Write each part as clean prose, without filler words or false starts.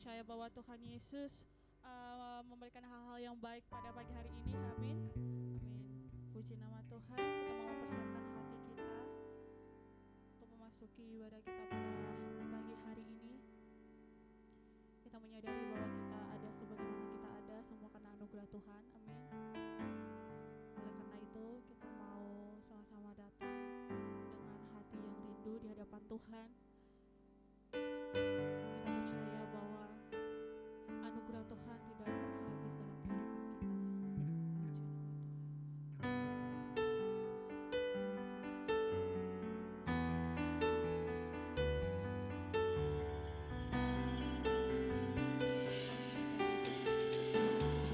percaya bahwa Tuhan Yesus memberikan hal-hal yang baik pada pagi hari ini. Amin. Amin. Puji nama Tuhan. Kita mau mempersiapkan hati kita untuk memasuki ibadah kita pada pagi hari ini. Kita menyadari bahwa kita ada sebagaimana kita ada semua karena anugerah Tuhan. Amin. Oleh karena itu kita mau sama-sama datang dengan hati yang rindu di hadapan Tuhan. Kita percaya bahwa anugerah Tuhan tidak pernah habis dalam kehidupan kita. Puji nama Tuhan.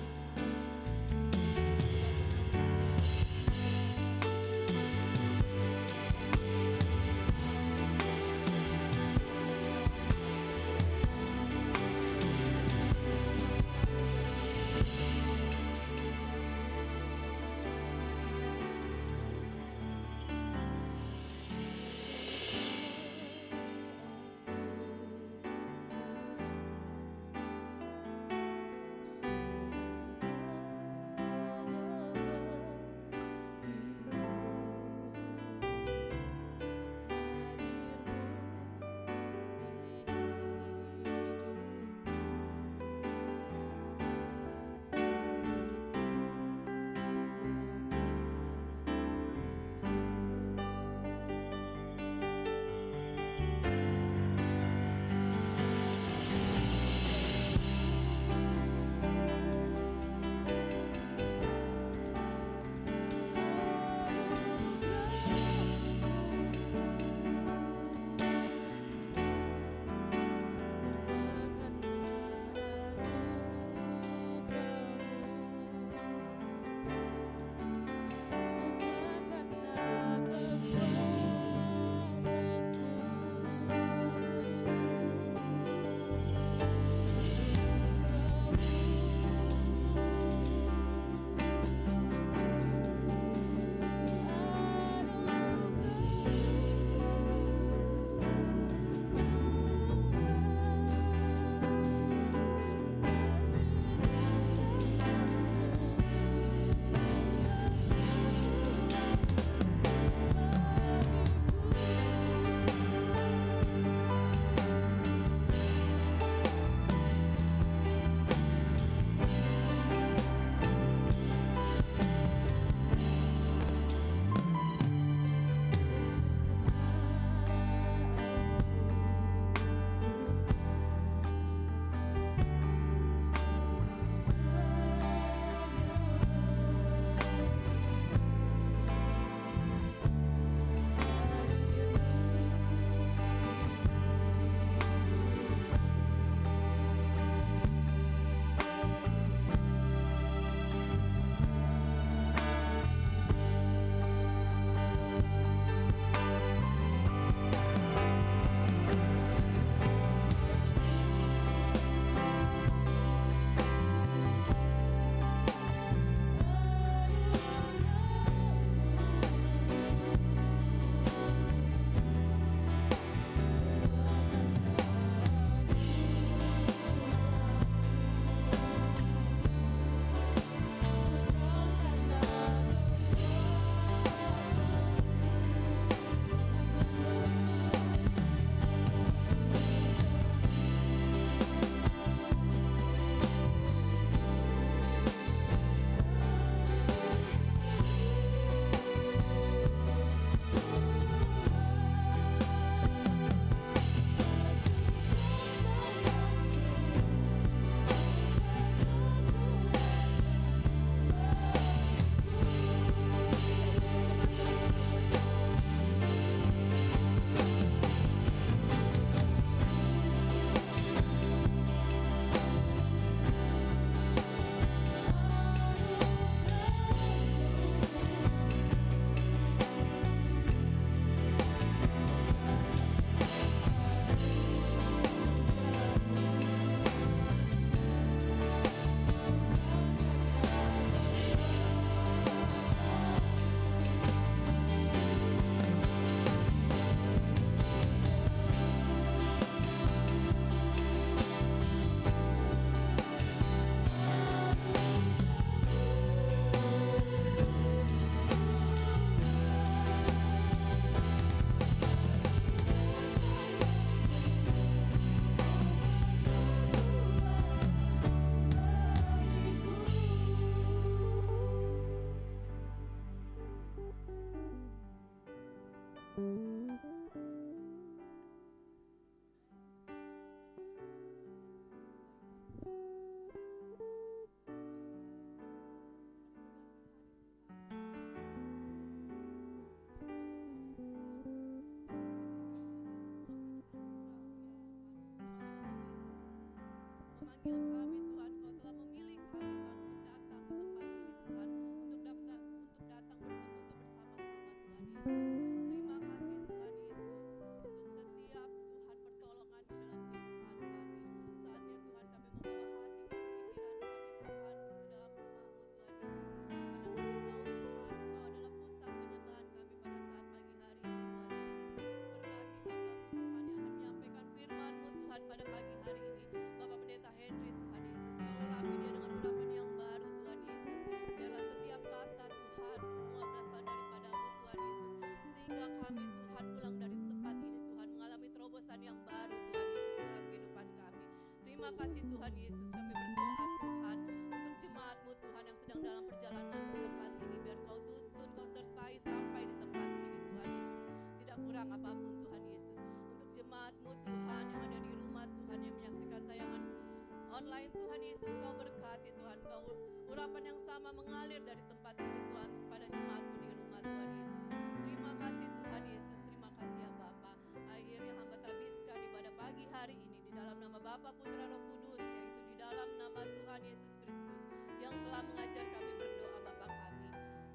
Terima kasih Tuhan Yesus, kami berdoa Tuhan untuk jemaat-Mu Tuhan yang sedang dalam perjalanan ke tempat ini. Biar Kau tuntun, Kau sertai sampai di tempat ini Tuhan Yesus. Tidak kurang apapun Tuhan Yesus. Untuk jemaat-Mu Tuhan yang ada di rumah Tuhan, yang menyaksikan tayangan online Tuhan Yesus, Kau berkati Tuhan. Kau urapan yang sama mengalir dari tempat ini Tuhan kepada jemaat-Mu di rumah Tuhan Yesus. Terima kasih Tuhan Yesus, terima kasih ya Bapa. Akhirnya hamba habiskan ibadah pagi hari ini di dalam nama Bapa, Putra, Roh Kudus, yaitu di dalam nama Tuhan Yesus Kristus yang telah mengajar kami berdoa. Bapa kami,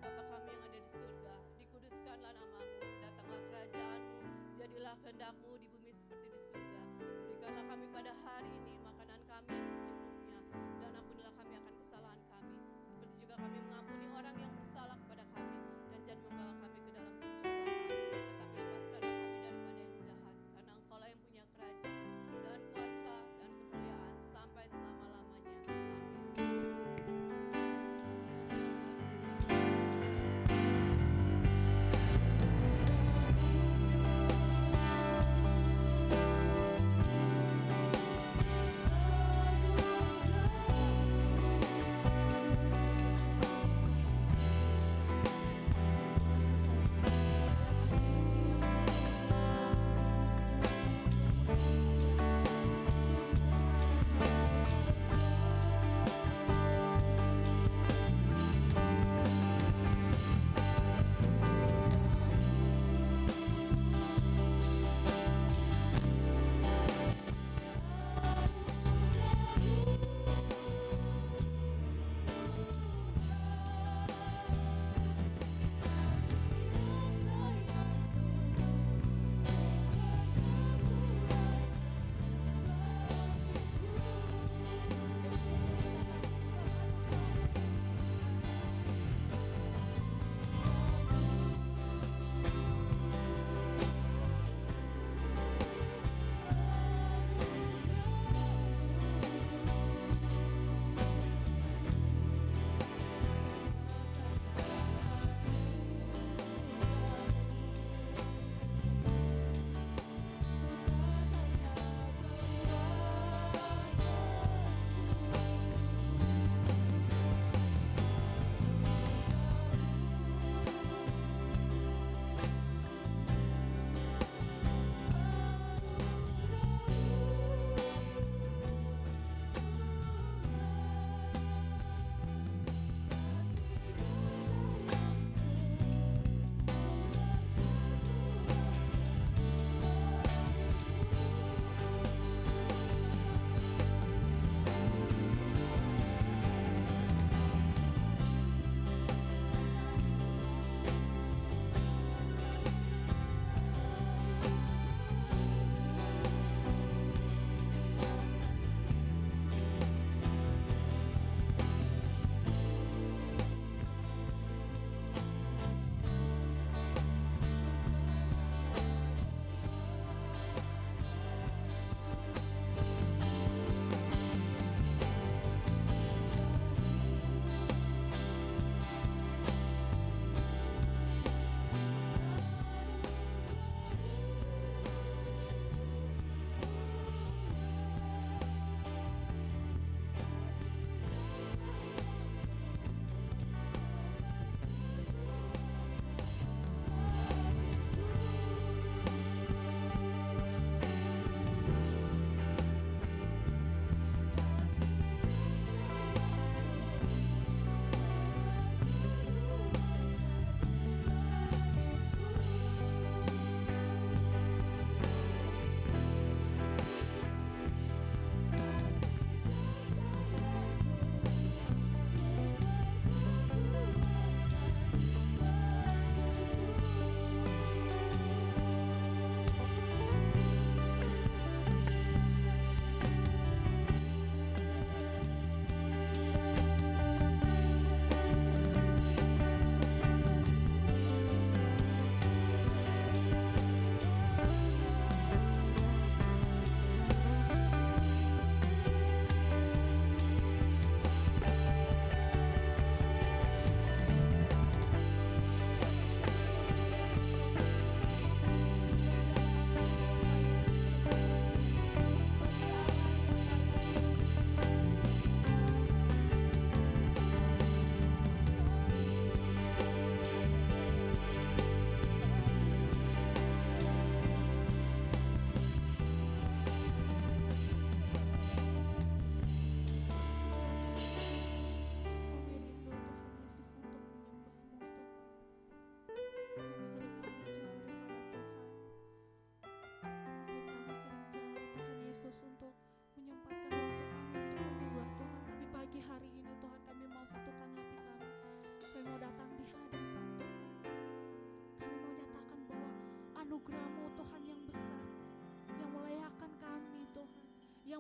Bapa kami yang ada di surga, dikuduskanlah namamu, datanglah kerajaan-Mu, jadilah kehendak-Mu di bumi seperti di surga. Berikanlah kami pada hari ini makanan kami yang secukupnya, dan ampunilah kami akan kesalahan kami, seperti juga kami mengampuni orang yang bersalah kepada kami, dan jangan membawa kami ke dalam pencobaan, tetapi lepaskanlah kami daripada yang jahat, karena Engkau-lah yang punya kerajaan dan kuasa dan kemuliaan sampai selama-lamanya. Amin.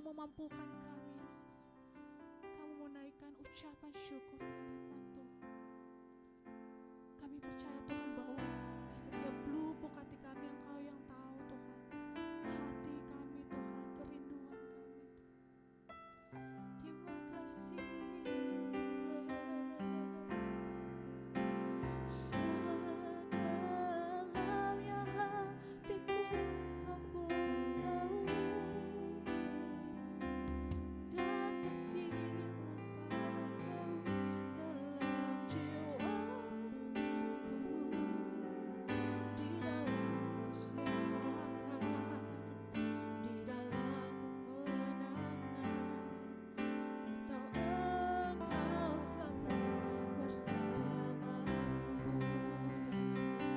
memampukan kami, Yesus. Kami menaikkan ucapan syukur di hadapan Tuhan. Kami percaya Tuhan bahwa di setiap lubuk hati kami Engkau yang tahu Tuhan. Hati kami Tuhan, kerinduan kami. Terima kasih Tuhan. Sedalamnya hatiku Kau pun tahu, dan kasih-Mu padaku dalam jiwaku, di dalam kesesakan, di dalam kemenangan. Ku tahu Engkau selalu bersamaku. Sedalamnya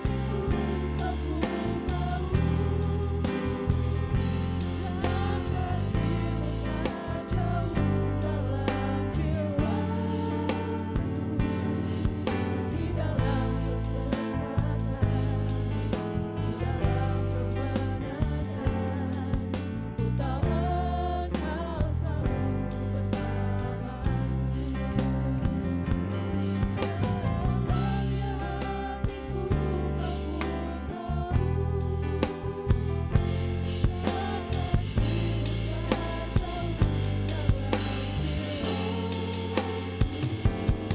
hatiku Kau pun tahu, dan kasih-Mu tak jauh dalam jiwaku, di dalam kesesakan, di dalam kemenangan. Ku tahu Engkau selalu bersamaku. Dalamnya hatiku Kau pun tahu,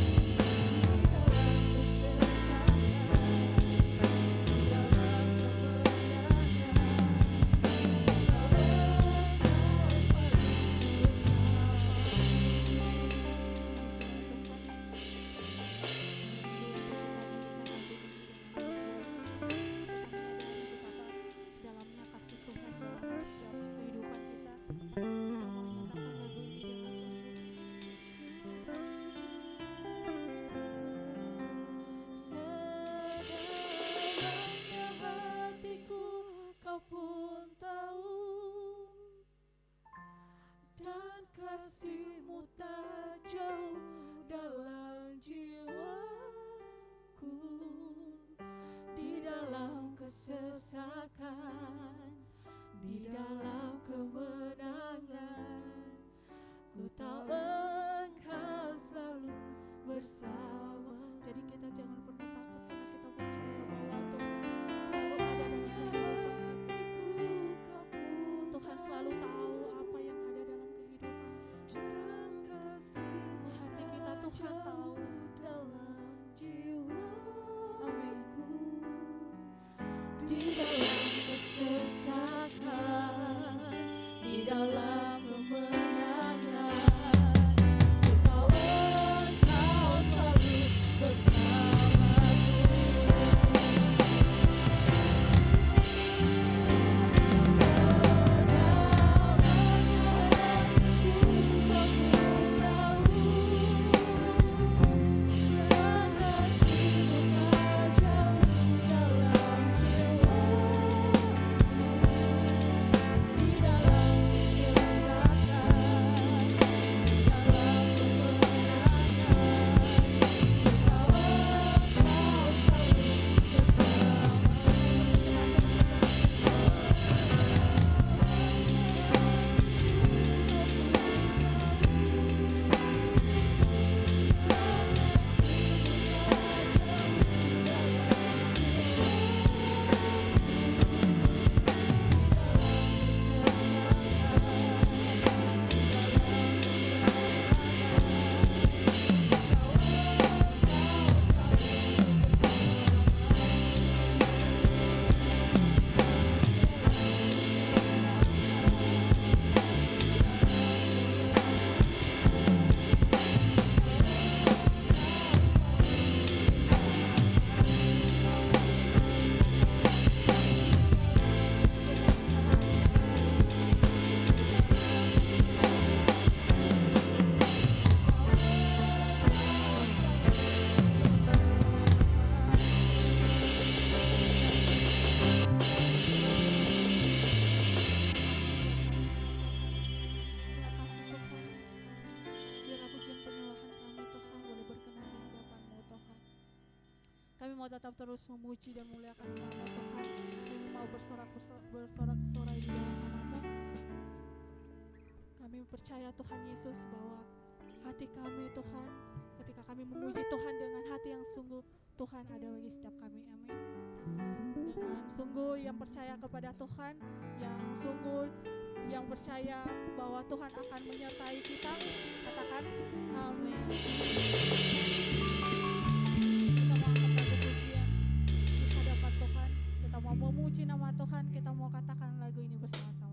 dan kasih-Mu tak jauh dalam jiwaku, di dalam kesesakan, di dalam kemenangan. Ku tahu Engkau selalu bersamaku. Dalamnya hatiku Kau pun tahu, dan kasih-Mu tak jauh dalam dalamnya kasih Tuhan dalam setiap kehidupan kita. Kita mau menyatakan lagu ini dengan sedalamnya hatiku Kau pun tahu, dan kasih-Mu tak jauh dalam jiwaku, di dalam kesesakan, di dalam kemenangan. Ku tahu Engkau selalu bersama. Jadi kita jangan pernah takut karena kita percaya bahwa Tuhan selalu ada dalam kehidupan. Tuhan selalu tahu apa yang ada dalam kehidupan. Dan kasih-Mu hati kita Tuhan tahu dalam jiwaku, di dalam kesesakan, di dalam kemenangan. Ku tahu Engkau selalu bersamaku. Sedalamnya hatiku Kau pun tahu, dan kasih-Mu tak jauh dalam jiwaku, Kami mau tetap terus memuji dan memuliakan nama Tuhan. Kami mau bersorak-sorai di dalam nama-Mu. Kami percaya Tuhan Yesus bahwa hati kami Tuhan, ketika kami memuji Tuhan dengan hati yang sungguh, Tuhan ada bagi setiap kami. Amin. Dengan sungguh yang percaya kepada Tuhan, yang sungguh yang percaya bahwa Tuhan akan menyertai kita, katakan amin. Kita mau angkat lagu pujian di hadapan Tuhan, kita mau memuji nama Tuhan, kita mau katakan lagu ini bersama-sama.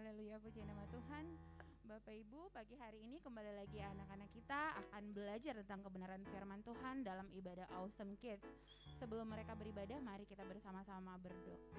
Haleluya, puji nama Tuhan. Bapak Ibu, pagi hari ini kembali lagi anak-anak kita akan belajar tentang kebenaran firman Tuhan dalam ibadah Awesome Kids. Sebelum mereka beribadah, mari kita bersama-sama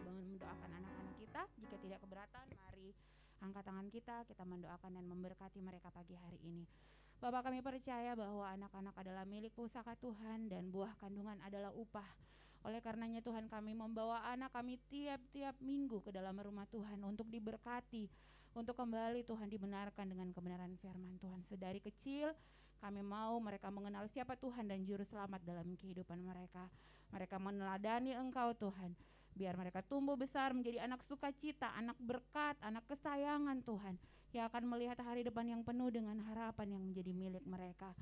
mendoakan anak-anak kita. Jika tidak keberatan, mari angkat tangan kita mendoakan dan memberkati mereka pagi hari ini. Bapak, kami percaya bahwa anak-anak adalah milik pusaka Tuhan dan buah kandungan adalah upah. Oleh karenanya Tuhan, kami membawa anak kami tiap-tiap minggu ke dalam rumah Tuhan untuk diberkati, untuk kembali Tuhan dibenarkan dengan kebenaran firman Tuhan. Sedari kecil kami mau mereka mengenal siapa Tuhan dan juru selamat dalam kehidupan mereka. Mereka meneladani Engkau Tuhan, biar mereka tumbuh besar menjadi anak sukacita, anak berkat, anak kesayangan Tuhan, yang akan melihat hari depan yang penuh dengan harapan yang menjadi milik mereka.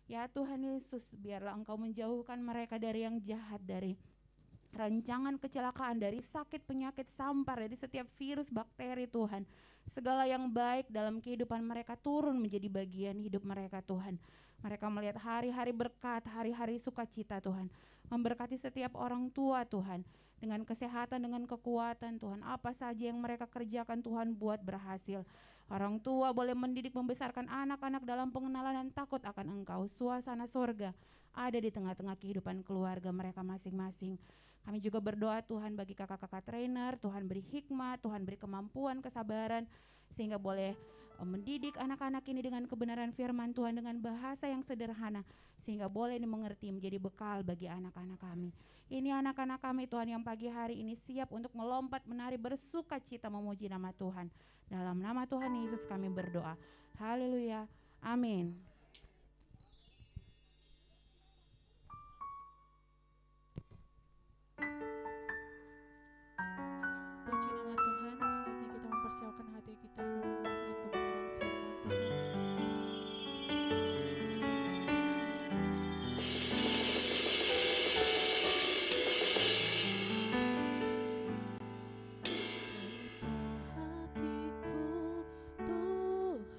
Ya Tuhan Yesus, biarlah Engkau menjauhkan mereka dari yang jahat, dari rancangan kecelakaan, dari sakit penyakit sampar, dari setiap virus bakteri Tuhan. Segala yang baik dalam kehidupan mereka turun menjadi bagian hidup mereka Tuhan. Mereka melihat hari-hari berkat, hari-hari sukacita Tuhan. Memberkati setiap orang tua Tuhan, dengan kesehatan, dengan kekuatan Tuhan. Apa saja yang mereka kerjakan Tuhan buat berhasil. Orang tua boleh mendidik membesarkan anak-anak dalam pengenalan dan takut akan Engkau. Suasana surga ada di tengah-tengah kehidupan keluarga mereka masing-masing. Kami juga berdoa Tuhan bagi kakak-kakak trainer, Tuhan beri hikmat, Tuhan beri kemampuan, kesabaran, sehingga boleh mendidik anak-anak ini dengan kebenaran firman Tuhan dengan bahasa yang sederhana, sehingga boleh dimengerti menjadi bekal bagi anak-anak kami. Ini anak-anak kami Tuhan yang pagi hari ini siap untuk melompat, menari, bersuka cita memuji nama Tuhan. Dalam nama Tuhan Yesus kami berdoa. Haleluya. Amin. Puji nama Tuhan, saatnya kita mempersiapkan hati kita semua memasuki kebenaran firman Tuhan. Hatiku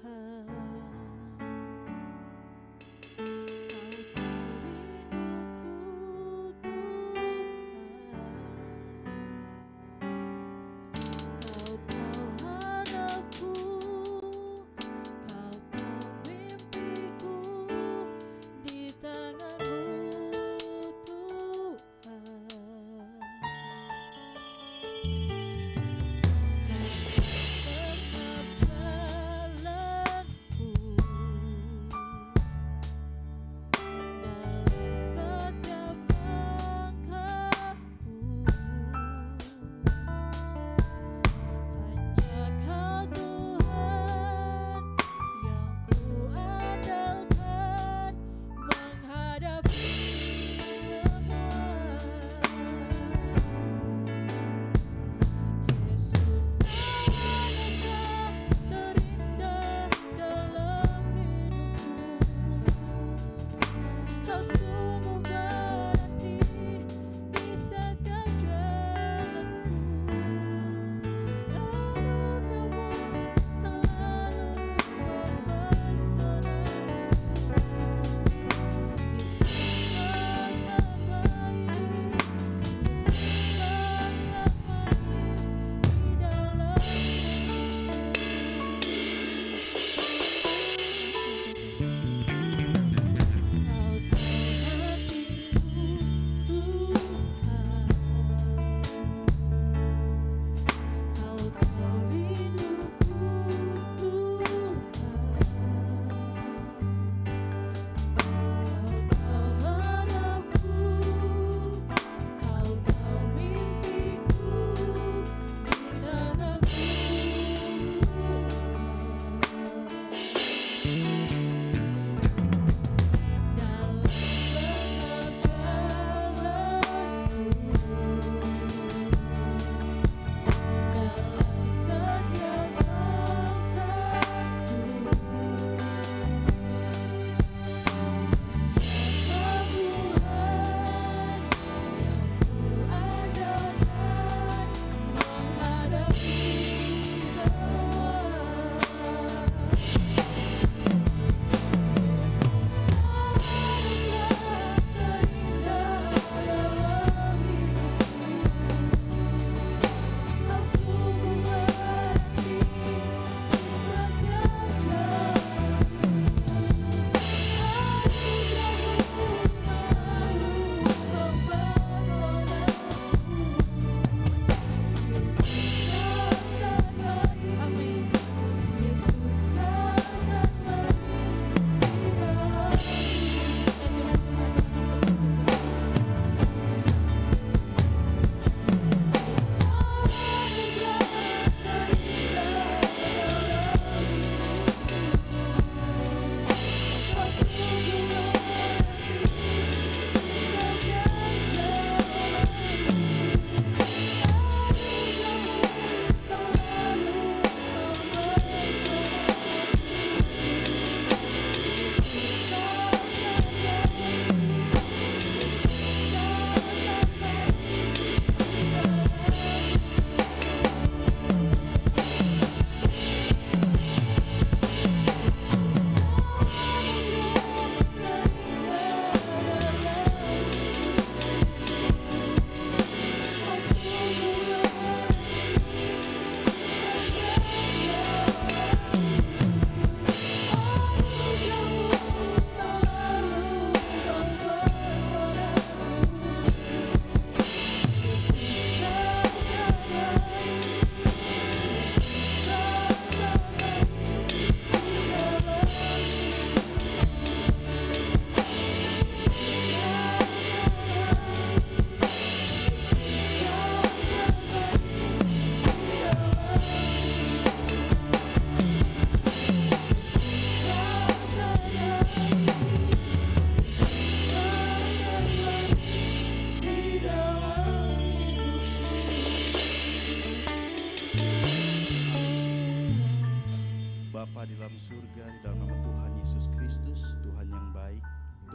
Tuhan,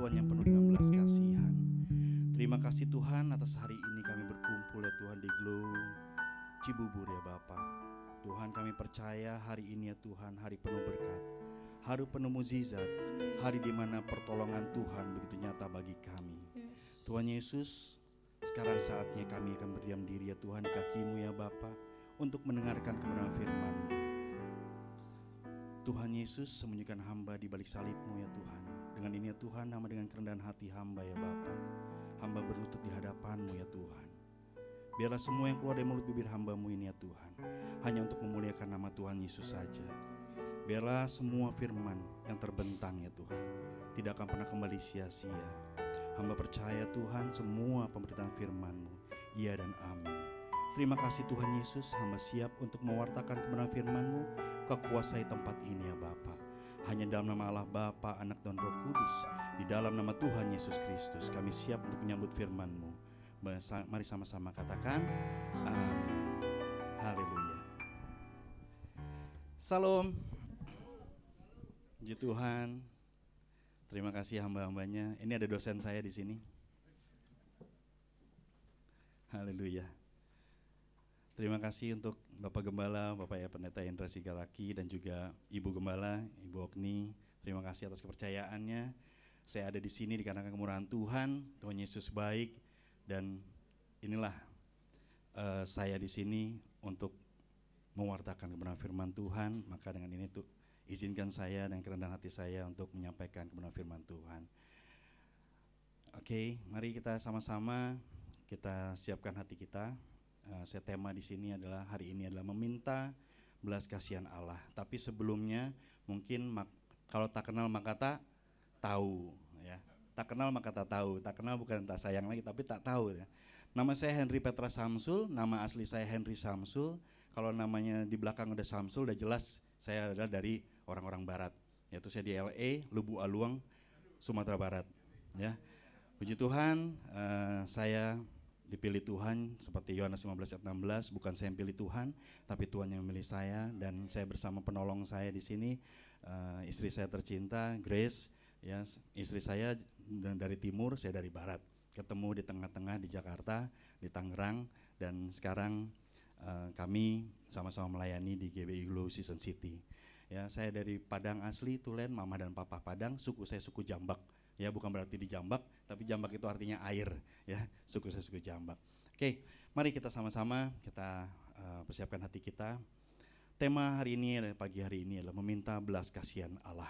Tuhan yang penuh dengan belas kasihan. Terima kasih Tuhan atas hari ini kami berkumpul ya Tuhan di Glow Cibubur ya Bapa. Tuhan kami percaya hari ini ya Tuhan hari penuh berkat, hari penuh mukjizat, hari di mana pertolongan Tuhan begitu nyata bagi kami. Tuhan Yesus, sekarang saatnya kami akan berdiam diri ya Tuhan di kaki-Mu ya Bapa, untuk mendengarkan kebenaran firman-Mu. Tuhan Yesus, sembunyikan hamba di balik salib-Mu ya Tuhan. Dengan ini ya Tuhan, nama dengan kerendahan hati hamba ya Bapa, hamba berlutut di hadapan-Mu ya Tuhan. Biarlah semua yang keluar dari mulut bibir hamba-Mu ini ya Tuhan, hanya untuk memuliakan nama Tuhan Yesus saja. Biarlah semua firman yang terbentang ya Tuhan tidak akan pernah kembali sia-sia. Hamba percaya Tuhan semua pemberitaan firman-Mu, iya dan amin. Terima kasih Tuhan Yesus, hamba siap untuk mewartakan kebenaran firman-Mu. Kekuasai tempat ini ya Bapa. Hanya dalam nama Allah Bapa, Anak dan Roh Kudus, di dalam nama Tuhan Yesus Kristus, kami siap untuk menyambut firman-Mu. Mari sama-sama katakan amin. Haleluya. Salam. Puji Tuhan. Terima kasih hamba-hambanya. Ini ada dosen saya di sini. Haleluya. Terima kasih untuk Bapak Gembala, Bapak ya Pendeta Indra Sigalaki, dan juga Ibu Gembala, Ibu Okni. Terima kasih atas kepercayaannya. Saya ada di sini dikarenakan kemurahan Tuhan. Tuhan Yesus baik, dan inilah saya di sini untuk mewartakan kebenaran firman Tuhan. Maka dengan ini tuh izinkan saya dan kerendahan hati saya untuk menyampaikan kebenaran firman Tuhan. Oke, mari kita sama-sama kita siapkan hati kita. Saya tema di sini adalah hari ini adalah meminta belas kasihan Allah. Tapi sebelumnya mungkin kalau tak kenal maka tak tahu ya. Tak kenal maka tak tahu. Tak kenal bukan tak sayang lagi tapi tak tahu ya. Nama saya Henry Petra Samsul, nama asli saya Henry Samsul. Kalau namanya di belakang udah Samsul udah jelas saya adalah dari orang-orang barat. Yaitu saya di LA, Lubu Aluang, Sumatera Barat ya. Puji Tuhan, saya dipilih Tuhan seperti Yohanes 15 ayat 16, bukan saya yang pilih Tuhan, tapi Tuhan yang memilih saya, dan saya bersama penolong saya di sini, istri saya tercinta, Grace, ya, istri saya dari timur, saya dari barat, ketemu di tengah-tengah di Jakarta, di Tangerang, dan sekarang kami sama-sama melayani di GBI Glow Season City. Ya, saya dari Padang asli, Tulen, Mama dan Papa Padang, suku saya suku Jambak. Ya, bukan berarti di Jambak, tapi Jambak itu artinya air, ya. Suku saya suku Jambak. Oke, mari kita sama-sama kita persiapkan hati kita. Tema hari ini pagi hari ini adalah meminta belas kasihan Allah.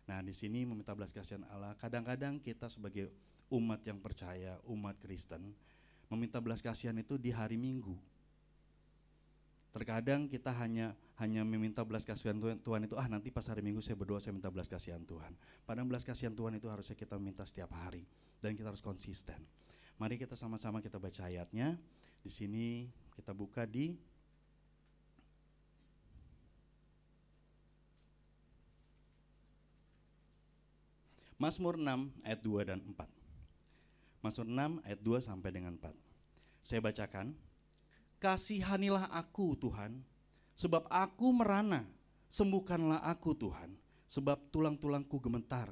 Nah, di sini meminta belas kasihan Allah. Kadang-kadang kita sebagai umat yang percaya, umat Kristen, meminta belas kasihan itu di hari Minggu. Terkadang kita hanya meminta belas kasihan Tuhan itu, nanti pas hari Minggu saya berdoa saya minta belas kasihan Tuhan. Padahal belas kasihan Tuhan itu harusnya kita minta setiap hari dan kita harus konsisten. Mari kita sama-sama kita baca ayatnya. Di sini kita buka di Mazmur 6 ayat 2 dan 4. Mazmur 6 ayat 2 sampai dengan 4. Saya bacakan. Kasihanilah aku Tuhan, sebab aku merana, sembuhkanlah aku Tuhan, sebab tulang-tulangku gemetar,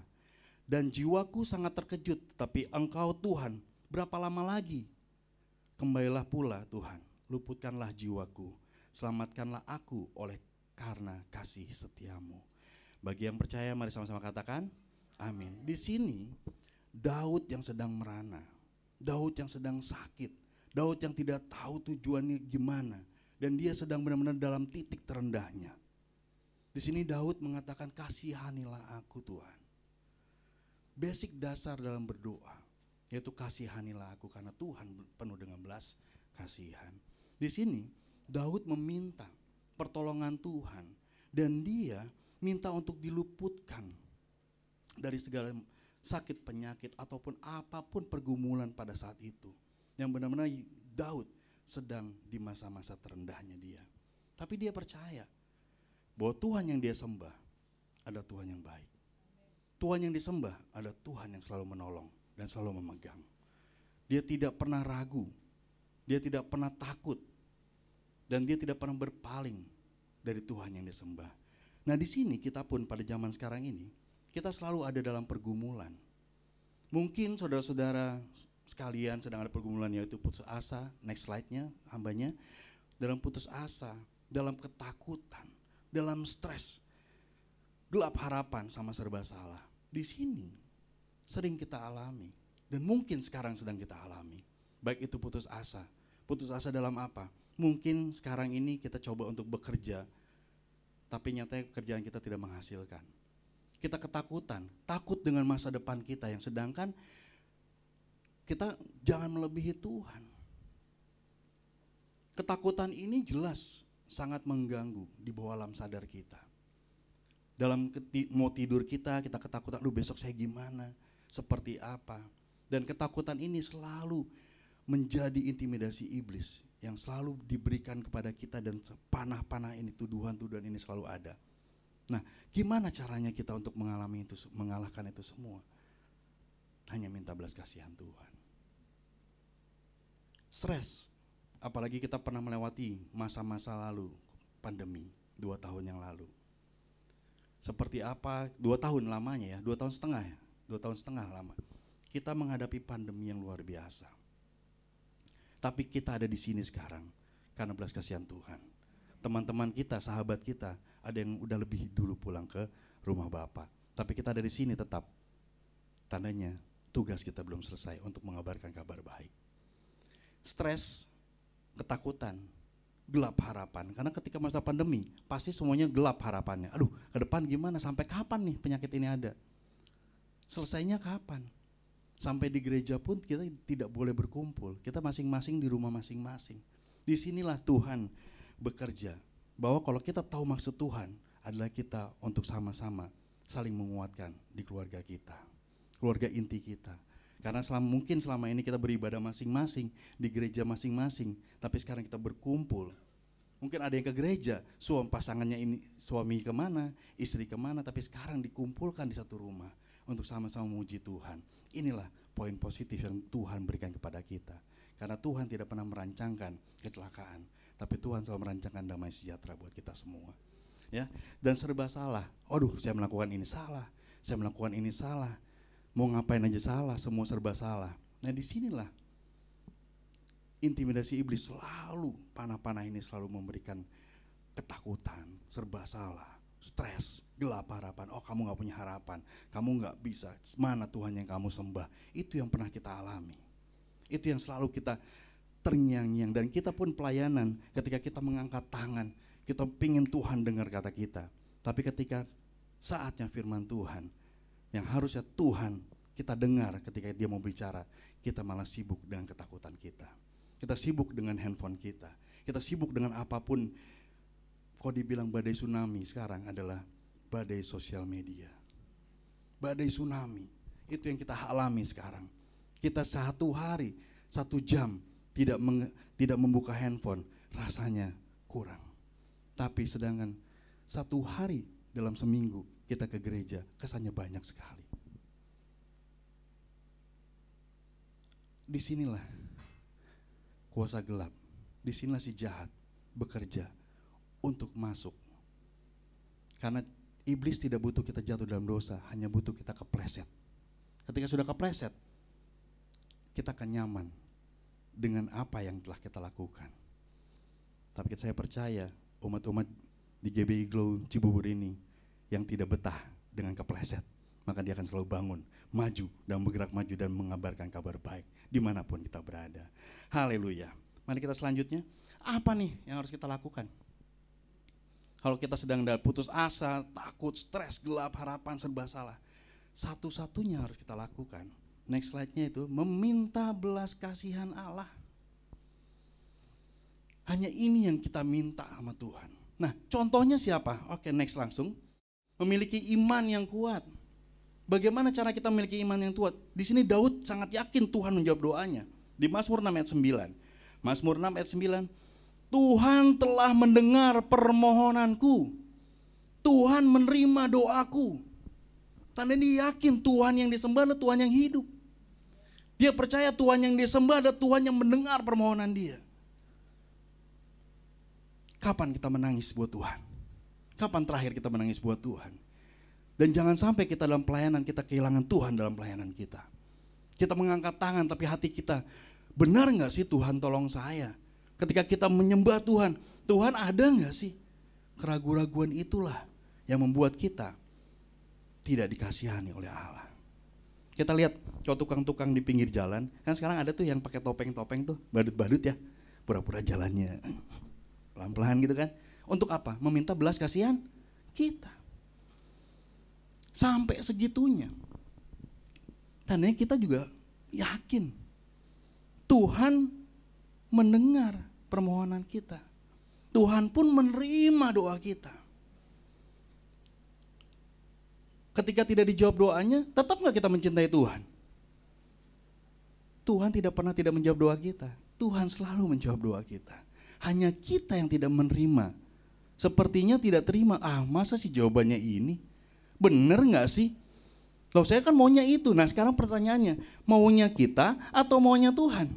dan jiwaku sangat terkejut, tapi Engkau Tuhan, berapa lama lagi? Kembalilah pula Tuhan, luputkanlah jiwaku, selamatkanlah aku oleh karena kasih setiamu. Bagi yang percaya mari sama-sama katakan, amin. Di sini Daud yang sedang merana, Daud yang sedang sakit, Daud yang tidak tahu tujuannya gimana, dan dia sedang benar-benar dalam titik terendahnya. Di sini Daud mengatakan kasihanilah aku Tuhan. Basic dasar dalam berdoa yaitu kasihanilah aku karena Tuhan penuh dengan belas kasihan. Di sini Daud meminta pertolongan Tuhan dan dia minta untuk diluputkan dari segala sakit penyakit ataupun apapun pergumulan pada saat itu. Yang benar-benar Daud sedang di masa-masa terendahnya dia. Tapi dia percaya bahwa Tuhan yang dia sembah adalah Tuhan yang baik. Tuhan yang disembah adalah Tuhan yang selalu menolong dan selalu memegang. Dia tidak pernah ragu, dia tidak pernah takut, dan dia tidak pernah berpaling dari Tuhan yang disembah. Nah, di sini kita pun pada zaman sekarang ini, kita selalu ada dalam pergumulan. Mungkin saudara-saudara sekalian sedang ada pergumulan yaitu putus asa. Next slide-nya, hambanya. Dalam putus asa, dalam ketakutan, dalam stres, gelap harapan sama serba salah. Di sini sering kita alami dan mungkin sekarang sedang kita alami. Baik itu putus asa. Putus asa dalam apa? Mungkin sekarang ini kita coba untuk bekerja, tapi nyatanya pekerjaan kita tidak menghasilkan. Kita ketakutan, takut dengan masa depan kita yang sedangkan kita jangan melebihi Tuhan. Ketakutan ini jelas sangat mengganggu di bawah alam sadar kita. Dalam mau tidur kita ketakutan, aduh besok saya gimana, seperti apa. Dan ketakutan ini selalu menjadi intimidasi iblis yang selalu diberikan kepada kita dan panah-panah ini, tuduhan-tuduhan ini selalu ada. Nah, gimana caranya kita untuk mengalami itu, mengalahkan itu semua? Hanya minta belas kasihan Tuhan. Stres, apalagi kita pernah melewati masa-masa lalu, pandemi 2 tahun yang lalu. Seperti apa, 2 tahun lamanya ya, 2 tahun setengah ya, 2 tahun setengah lama. Kita menghadapi pandemi yang luar biasa. Tapi kita ada di sini sekarang karena belas kasihan Tuhan. Teman-teman kita, sahabat kita, ada yang udah lebih dulu pulang ke rumah Bapa. Tapi kita ada di sini tetap. Tandanya tugas kita belum selesai untuk mengabarkan kabar baik. Stres, ketakutan, gelap harapan. Karena ketika masa pandemi, pasti semuanya gelap harapannya. Aduh, ke depan gimana? Sampai kapan nih penyakit ini ada? Selesainya kapan? Sampai di gereja pun kita tidak boleh berkumpul. Kita masing-masing di rumah masing-masing. Disinilah Tuhan bekerja. Bahwa kalau kita tahu maksud Tuhan adalah kita untuk sama-sama saling menguatkan di keluarga kita. Keluarga inti kita. Karena mungkin selama ini kita beribadah masing-masing di gereja masing-masing. Tapi sekarang kita berkumpul. Mungkin ada yang ke gereja, pasangannya ini suami kemana, istri kemana. Tapi sekarang dikumpulkan di satu rumah untuk sama-sama memuji Tuhan. Inilah poin positif yang Tuhan berikan kepada kita. Karena Tuhan tidak pernah merancangkan kecelakaan, tapi Tuhan selalu merancangkan damai sejahtera buat kita semua. Ya, dan serba salah. Aduh, saya melakukan ini salah, saya melakukan ini salah. Mau ngapain aja salah, semua serba salah. Nah, disinilah intimidasi iblis selalu, panah-panah ini selalu memberikan ketakutan, serba salah, stres, gelap harapan. Oh, kamu gak punya harapan, kamu gak bisa, mana Tuhan yang kamu sembah. Itu yang pernah kita alami. Itu yang selalu kita terngiang-ngiang. Dan kita pun pelayanan, ketika kita mengangkat tangan, kita pingin Tuhan dengar kata kita. Tapi ketika saatnya firman Tuhan, yang harusnya Tuhan kita dengar ketika dia mau bicara, kita malah sibuk dengan ketakutan kita. Kita sibuk dengan handphone kita. Kita sibuk dengan apapun. Kalau dibilang badai tsunami sekarang adalah badai sosial media. Badai tsunami, itu yang kita alami sekarang. Kita 1 hari, 1 jam tidak membuka handphone, rasanya kurang. Tapi sedangkan 1 hari dalam seminggu kita ke gereja, kesannya banyak sekali. Disinilah kuasa gelap, disinilah si jahat bekerja untuk masuk. Karena iblis tidak butuh kita jatuh dalam dosa, hanya butuh kita kepleset. Ketika sudah kepleset, kita akan nyaman dengan apa yang telah kita lakukan. Tapi saya percaya umat-umat di GBI Glow Cibubur ini yang tidak betah dengan kepleset, maka dia akan selalu bangun, maju dan bergerak maju dan mengabarkan kabar baik dimanapun kita berada. Haleluya. Mari kita selanjutnya, apa nih yang harus kita lakukan? Kalau kita sedang putus asa, takut, stres, gelap, harapan, serba salah, satu-satunya harus kita lakukan, next slide-nya itu, meminta belas kasihan Allah. Hanya ini yang kita minta sama Tuhan. Nah, contohnya siapa? Oke, next langsung. Memiliki iman yang kuat. Bagaimana cara kita memiliki iman yang kuat? Di sini Daud sangat yakin Tuhan menjawab doanya. Di Mazmur 6 ayat 9. Mazmur 6 ayat 9. Tuhan telah mendengar permohonanku. Tuhan menerima doaku. Tanda dia yakin Tuhan yang disembah adalah Tuhan yang hidup. Dia percaya Tuhan yang disembah adalah Tuhan yang mendengar permohonan dia. Kapan kita menangis buat Tuhan? Kapan terakhir kita menangis buat Tuhan? Dan jangan sampai kita dalam pelayanan kita kehilangan Tuhan dalam pelayanan kita. Kita mengangkat tangan tapi hati kita, benar nggak sih Tuhan tolong saya? Ketika kita menyembah Tuhan, Tuhan ada nggak sih? Keraguan-raguan itulah yang membuat kita tidak dikasihani oleh Allah. Kita lihat kalau tukang-tukang di pinggir jalan, kan sekarang ada tuh yang pakai topeng-topeng tuh, badut-badut ya, pura-pura jalannya pelan-pelan gitu kan. Untuk apa? Meminta belas kasihan kita. Sampai segitunya. Tandanya kita juga yakin Tuhan mendengar permohonan kita. Tuhan pun menerima doa kita. Ketika tidak dijawab doanya, tetap gak kita mencintai Tuhan? Tuhan tidak pernah tidak menjawab doa kita. Tuhan selalu menjawab doa kita. Hanya kita yang tidak menerima. Sepertinya tidak terima. Masa sih jawabannya ini? Bener gak sih? Loh, saya kan maunya itu. Nah, sekarang pertanyaannya, maunya kita atau maunya Tuhan?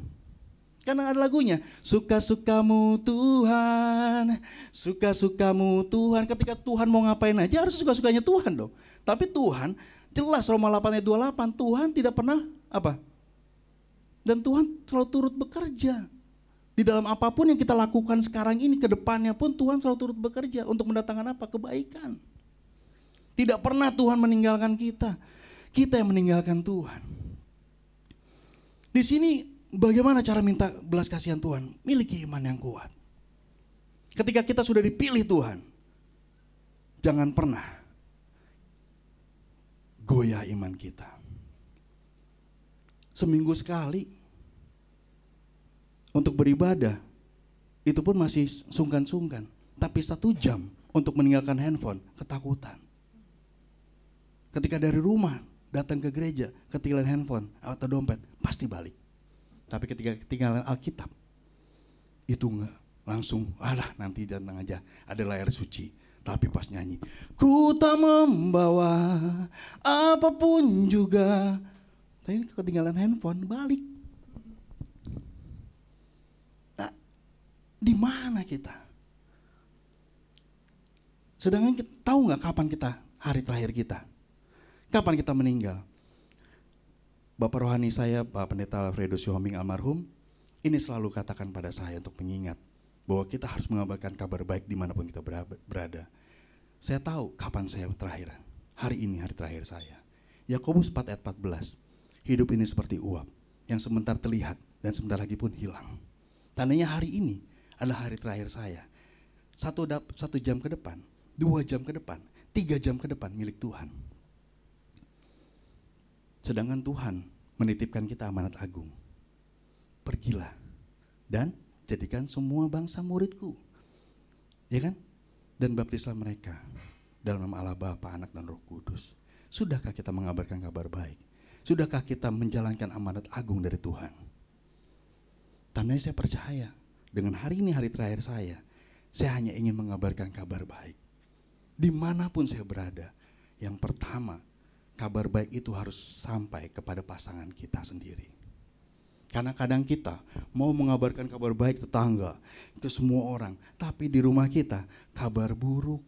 Karena ada lagunya, suka-sukamu Tuhan, suka-sukamu Tuhan. Ketika Tuhan mau ngapain aja harus suka-sukanya Tuhan dong. Tapi Tuhan, jelas Roma 8 ayat 28, Tuhan tidak pernah apa? Dan Tuhan selalu turut bekerja. Di dalam apapun yang kita lakukan sekarang ini, ke depannya pun Tuhan selalu turut bekerja untuk mendatangkan apa? Kebaikan. Tidak pernah Tuhan meninggalkan kita. Kita yang meninggalkan Tuhan. Di sini bagaimana cara minta belas kasihan Tuhan? Miliki iman yang kuat. Ketika kita sudah dipilih Tuhan, jangan pernah goyah iman kita. Seminggu sekali untuk beribadah, itu pun masih sungkan-sungkan. Tapi 1 jam untuk meninggalkan handphone, ketakutan. Ketika dari rumah datang ke gereja, ketinggalan handphone atau dompet, pasti balik. Tapi ketika ketinggalan Alkitab, itu enggak, langsung, alah nanti datang aja, ada layar suci. Tapi pas nyanyi, ku tak membawa apapun juga. Tapi ketinggalan handphone, balik. Nah, di mana kita? Sedangkan kita tahu nggak kapan kita hari terakhir kita? Kapan kita meninggal? Bapak rohani saya, Pak Pendeta Alfredo Syuhoming almarhum, ini selalu katakan pada saya untuk mengingat bahwa kita harus mengabarkan kabar baik dimanapun kita berada. Saya tahu kapan saya terakhir. Hari ini hari terakhir saya. Yakobus 4 ayat 14. Hidup ini seperti uap yang sebentar terlihat dan sebentar lagi pun hilang. Tandanya hari ini adalah hari terakhir saya. 1 jam ke depan, 2 jam ke depan, 3 jam ke depan milik Tuhan. Sedangkan Tuhan menitipkan kita amanat agung. Pergilah dan jadikan semua bangsa muridku. Ya kan? Dan baptislah mereka dalam nama Allah Bapa, Anak dan Roh Kudus. Sudahkah kita mengabarkan kabar baik? Sudahkah kita menjalankan amanat agung dari Tuhan? Tandanya saya percaya dengan hari ini hari terakhir saya hanya ingin mengabarkan kabar baik. Dimanapun saya berada, yang pertama, kabar baik itu harus sampai kepada pasangan kita sendiri. Karena kadang kita mau mengabarkan kabar baik tetangga, ke semua orang, tapi di rumah kita kabar buruk.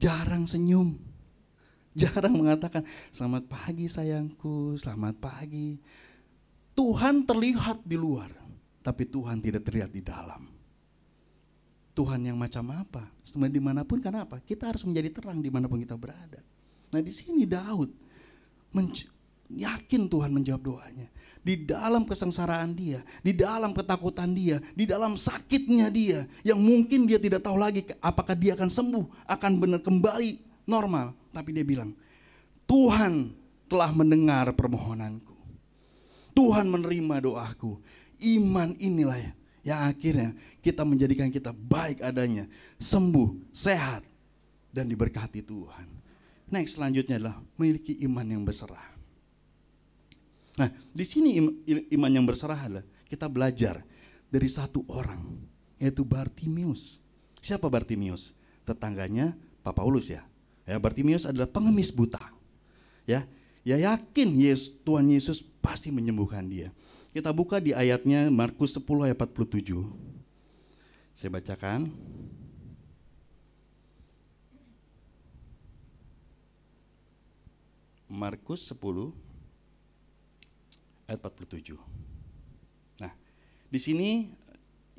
Jarang senyum, jarang mengatakan selamat pagi sayangku, selamat pagi. Tuhan terlihat di luar, tapi Tuhan tidak terlihat di dalam. Tuhan yang macam apa? Dimanapun, karena apa? Kita harus menjadi terang dimanapun kita berada. Nah di sini Daud yakin Tuhan menjawab doanya. Di dalam kesengsaraan dia, di dalam ketakutan dia, di dalam sakitnya dia, yang mungkin dia tidak tahu lagi apakah dia akan sembuh, akan benar kembali normal. Tapi dia bilang, Tuhan telah mendengar permohonanku. Tuhan menerima doaku. Iman inilah yang akhirnya kita menjadikan kita baik adanya, sembuh, sehat, dan diberkati Tuhan. Next, selanjutnya adalah memiliki iman yang berserah. Nah, di sini iman yang berserah adalah kita belajar dari satu orang, yaitu Bartimius. Siapa Bartimius? Tetangganya Pak Paulus ya. Bartimius adalah pengemis buta. Ya yakin Tuhan Yesus pasti menyembuhkan dia. Kita buka di ayatnya Markus 10 ayat 47. Saya bacakan. Markus 10 ayat 47. Nah, di sini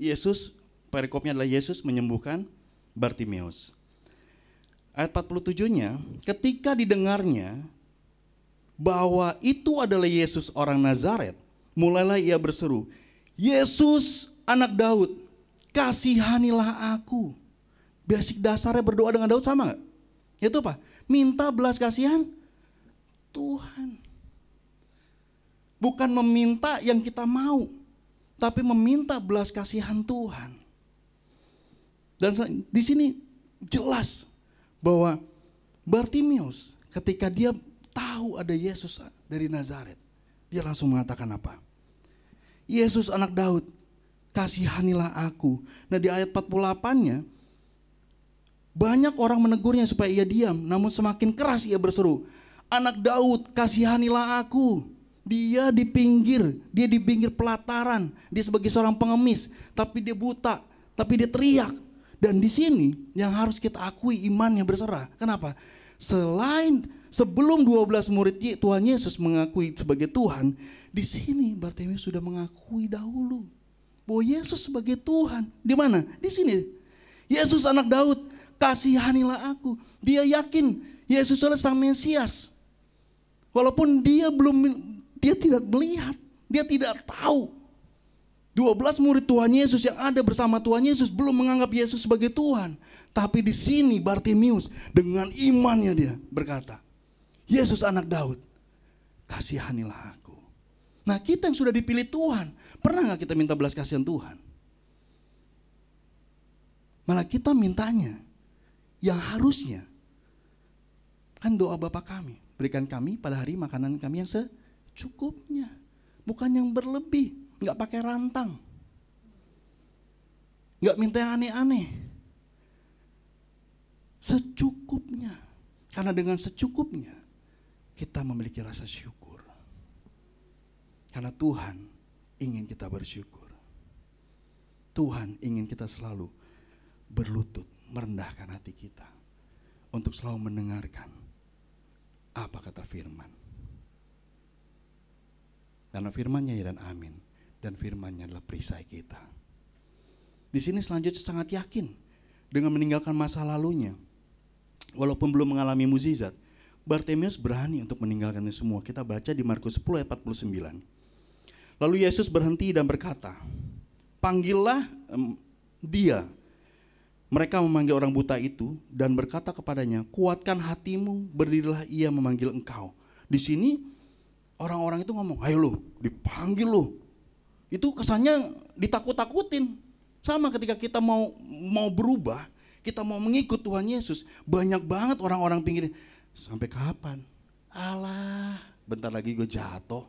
Yesus, perikopnya adalah Yesus menyembuhkan Bartimeus. Ayat 47-nya, ketika didengarnya bahwa itu adalah Yesus orang Nazaret, mulailah ia berseru, Yesus anak Daud, kasihanilah aku. Basic dasarnya berdoa dengan Daud sama gak? Itu apa? Minta belas kasihan Tuhan. Bukan meminta yang kita mau, tapi meminta belas kasihan Tuhan. Dan di sini jelas bahwa Bartimeus ketika dia tahu ada Yesus dari Nazaret, dia langsung mengatakan apa? Yesus anak Daud, kasihanilah aku. Nah di ayat 48-nya, banyak orang menegurnya supaya ia diam, namun semakin keras ia berseru, anak Daud, kasihanilah aku. Dia di pinggir pelataran, dia sebagai seorang pengemis, tapi dia buta, tapi dia teriak. Dan di sini yang harus kita akui imannya berserah. Kenapa? Sebelum 12 murid Tuhan Yesus mengakui sebagai Tuhan, di sini Bartimeus sudah mengakui dahulu bahwa Yesus sebagai Tuhan. Di mana? Di sini. Yesus anak Daud, kasihanilah aku. Dia yakin Yesus adalah Sang Mesias. Walaupun dia tidak melihat, dia tidak tahu. 12 murid Tuhan Yesus yang ada bersama Tuhan Yesus belum menganggap Yesus sebagai Tuhan. Tapi di sini Bartimeus dengan imannya dia berkata, Yesus anak Daud, kasihanilah aku. Nah kita yang sudah dipilih Tuhan, pernah gak kita minta belas kasihan Tuhan? Malah kita mintanya yang harusnya, kan doa Bapa kami, berikan kami pada hari makanan kami yang secukupnya, bukan yang berlebih, nggak pakai rantang, nggak minta yang aneh-aneh, secukupnya. Karena dengan secukupnya kita memiliki rasa syukur, karena Tuhan ingin kita bersyukur. Tuhan ingin kita selalu berlutut, merendahkan hati kita untuk selalu mendengarkan apa kata firman. Karena firman-Nya ya dan amin, dan firman-Nya adalah perisai kita. Di sini selanjutnya sangat yakin dengan meninggalkan masa lalunya. Walaupun belum mengalami mukjizat, Bartimeus berani untuk meninggalkannya semua. Kita baca di Markus 10 ayat 49. Lalu Yesus berhenti dan berkata, panggillah dia. Mereka memanggil orang buta itu dan berkata kepadanya, kuatkan hatimu, berdirilah, ia memanggil engkau. Di sini orang-orang itu ngomong, ayo lu, dipanggil lu. Itu kesannya ditakut-takutin. Sama ketika kita mau berubah, kita mau mengikut Tuhan Yesus, banyak banget orang-orang pinggir. Sampai kapan? Alah, bentar lagi gue jatuh.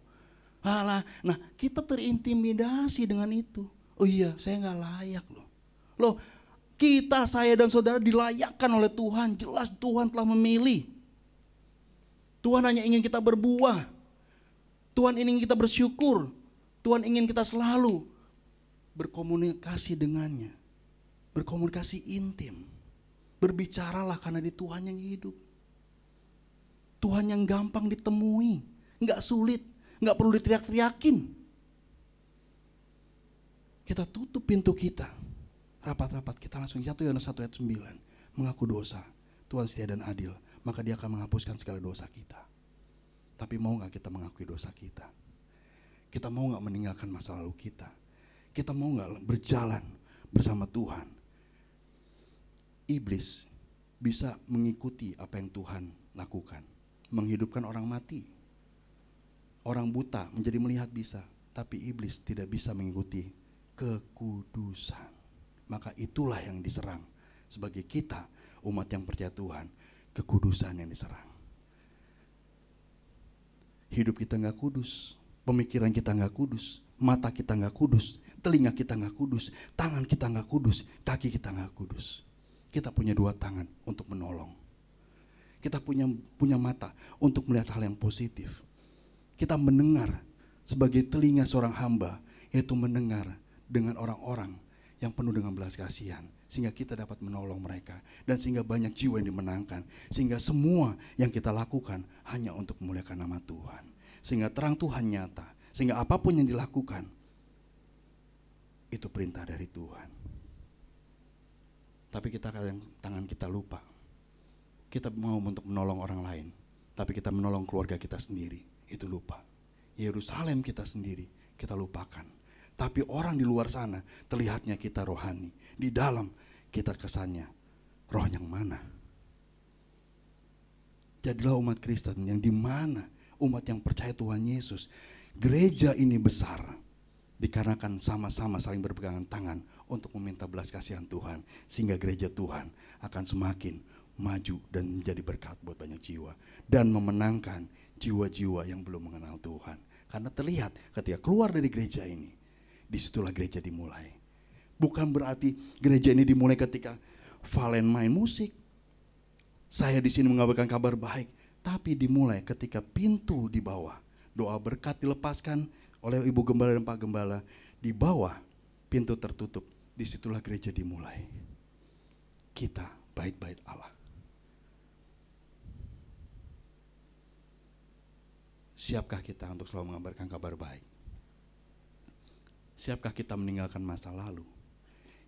Alah, nah kita terintimidasi dengan itu. Oh iya, saya nggak layak loh. Loh, kita, saya dan saudara dilayakkan oleh Tuhan. Jelas Tuhan telah memilih. Tuhan hanya ingin kita berbuah. Tuhan ingin kita bersyukur. Tuhan ingin kita selalu berkomunikasi dengannya. Berkomunikasi intim. Berbicaralah karena di Tuhan yang hidup. Tuhan yang gampang ditemui. Enggak sulit. Enggak perlu diteriak-teriakin. Kita tutup pintu kita. Rapat-rapat kita langsung 1 Yohanes 1 ayat 9. Mengaku dosa. Tuhan setia dan adil. Maka dia akan menghapuskan segala dosa kita. Tapi mau gak kita mengakui dosa kita? Kita mau gak meninggalkan masa lalu kita? Kita mau gak berjalan bersama Tuhan? Iblis bisa mengikuti apa yang Tuhan lakukan. Menghidupkan orang mati. Orang buta menjadi melihat bisa. Tapi iblis tidak bisa mengikuti kekudusan. Maka itulah yang diserang sebagai kita, umat yang percaya Tuhan, kekudusan yang diserang. Hidup kita gak kudus, pemikiran kita gak kudus, mata kita gak kudus, telinga kita gak kudus, tangan kita gak kudus, kaki kita gak kudus. Kita punya 2 tangan untuk menolong. Kita punya mata untuk melihat hal yang positif. Kita mendengar sebagai telinga seorang hamba, yaitu mendengar dengan orang-orang yang penuh dengan belas kasihan, sehingga kita dapat menolong mereka, dan sehingga banyak jiwa yang dimenangkan, sehingga semua yang kita lakukan hanya untuk memuliakan nama Tuhan, sehingga terang Tuhan nyata, sehingga apapun yang dilakukan itu perintah dari Tuhan. Tapi kita kadang tangan kita lupa, kita mau untuk menolong orang lain, tapi kita menolong keluarga kita sendiri, itu lupa. Yerusalem kita sendiri kita lupakan. Tapi orang di luar sana terlihatnya kita rohani, di dalam kita kesannya roh yang mana. Jadilah umat Kristen yang di mana umat yang percaya Tuhan Yesus. Gereja ini besar dikarenakan sama-sama saling berpegangan tangan untuk meminta belas kasihan Tuhan, sehingga gereja Tuhan akan semakin maju dan menjadi berkat buat banyak jiwa, dan memenangkan jiwa-jiwa yang belum mengenal Tuhan. Karena terlihat ketika keluar dari gereja ini, disitulah gereja dimulai. Bukan berarti gereja ini dimulai ketika Valen main musik, saya di sini mengabarkan kabar baik, tapi dimulai ketika pintu di bawah, doa berkat dilepaskan oleh Ibu Gembala dan Pak Gembala, di bawah pintu tertutup, disitulah gereja dimulai. Kita bait-bait Allah. Siapkah kita untuk selalu mengabarkan kabar baik? Siapkah kita meninggalkan masa lalu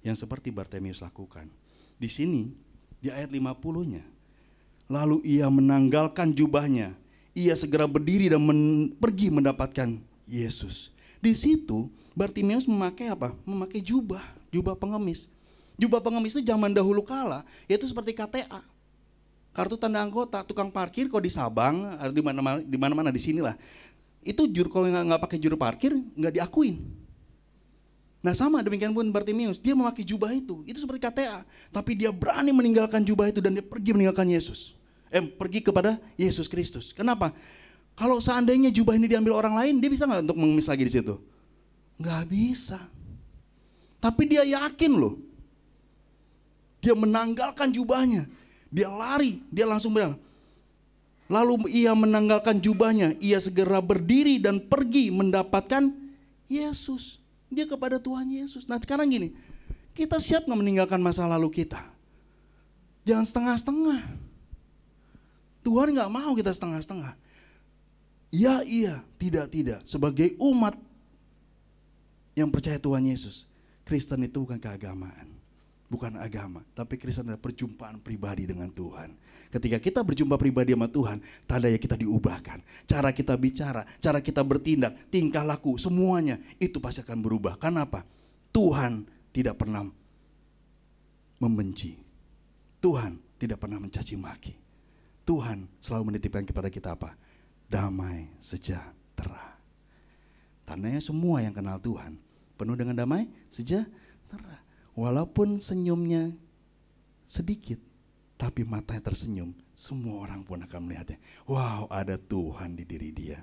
yang seperti Bartimius lakukan? Di sini, di ayat 50-nya, lalu ia menanggalkan jubahnya, ia segera berdiri dan pergi mendapatkan Yesus. Di situ Bartimius memakai apa? Memakai jubah pengemis. Jubah pengemis itu zaman dahulu kala, yaitu seperti KTA, kartu tanda anggota. Tukang parkir kalau di Sabang, di mana-mana di sinilah, itu kalau nggak pakai juru parkir nggak diakuin. Nah sama demikian pun Bartimius, dia memakai jubah itu seperti KTA, tapi dia berani meninggalkan jubah itu dan dia pergi meninggalkan Yesus. Pergi kepada Yesus Kristus. Kenapa? Kalau seandainya jubah ini diambil orang lain, dia bisa nggak untuk mengemis lagi di situ? Nggak bisa. Tapi dia yakin loh. Dia menanggalkan jubahnya, dia lari, dia langsung bilang. Lalu ia menanggalkan jubahnya, ia segera berdiri dan pergi mendapatkan Yesus. Dia kepada Tuhan Yesus. Nah sekarang gini, kita siap nggak meninggalkan masa lalu kita? Jangan setengah-setengah. Tuhan nggak mau kita setengah-setengah. Ya iya, tidak. Sebagai umat yang percaya Tuhan Yesus, Kristen itu bukan keagamaan, bukan agama, tapi Kristen adalah perjumpaan pribadi dengan Tuhan. Ketika kita berjumpa pribadi sama Tuhan, tandanya kita diubahkan. Cara kita bicara, cara kita bertindak, tingkah laku, semuanya itu pasti akan berubah. Kenapa? Tuhan tidak pernah membenci. Tuhan tidak pernah mencaci maki. Tuhan selalu menitipkan kepada kita apa? Damai sejahtera. Tandanya semua yang kenal Tuhan penuh dengan damai sejahtera. Walaupun senyumnya sedikit, tapi matanya tersenyum, semua orang pun akan melihatnya. Wow, ada Tuhan di diri dia.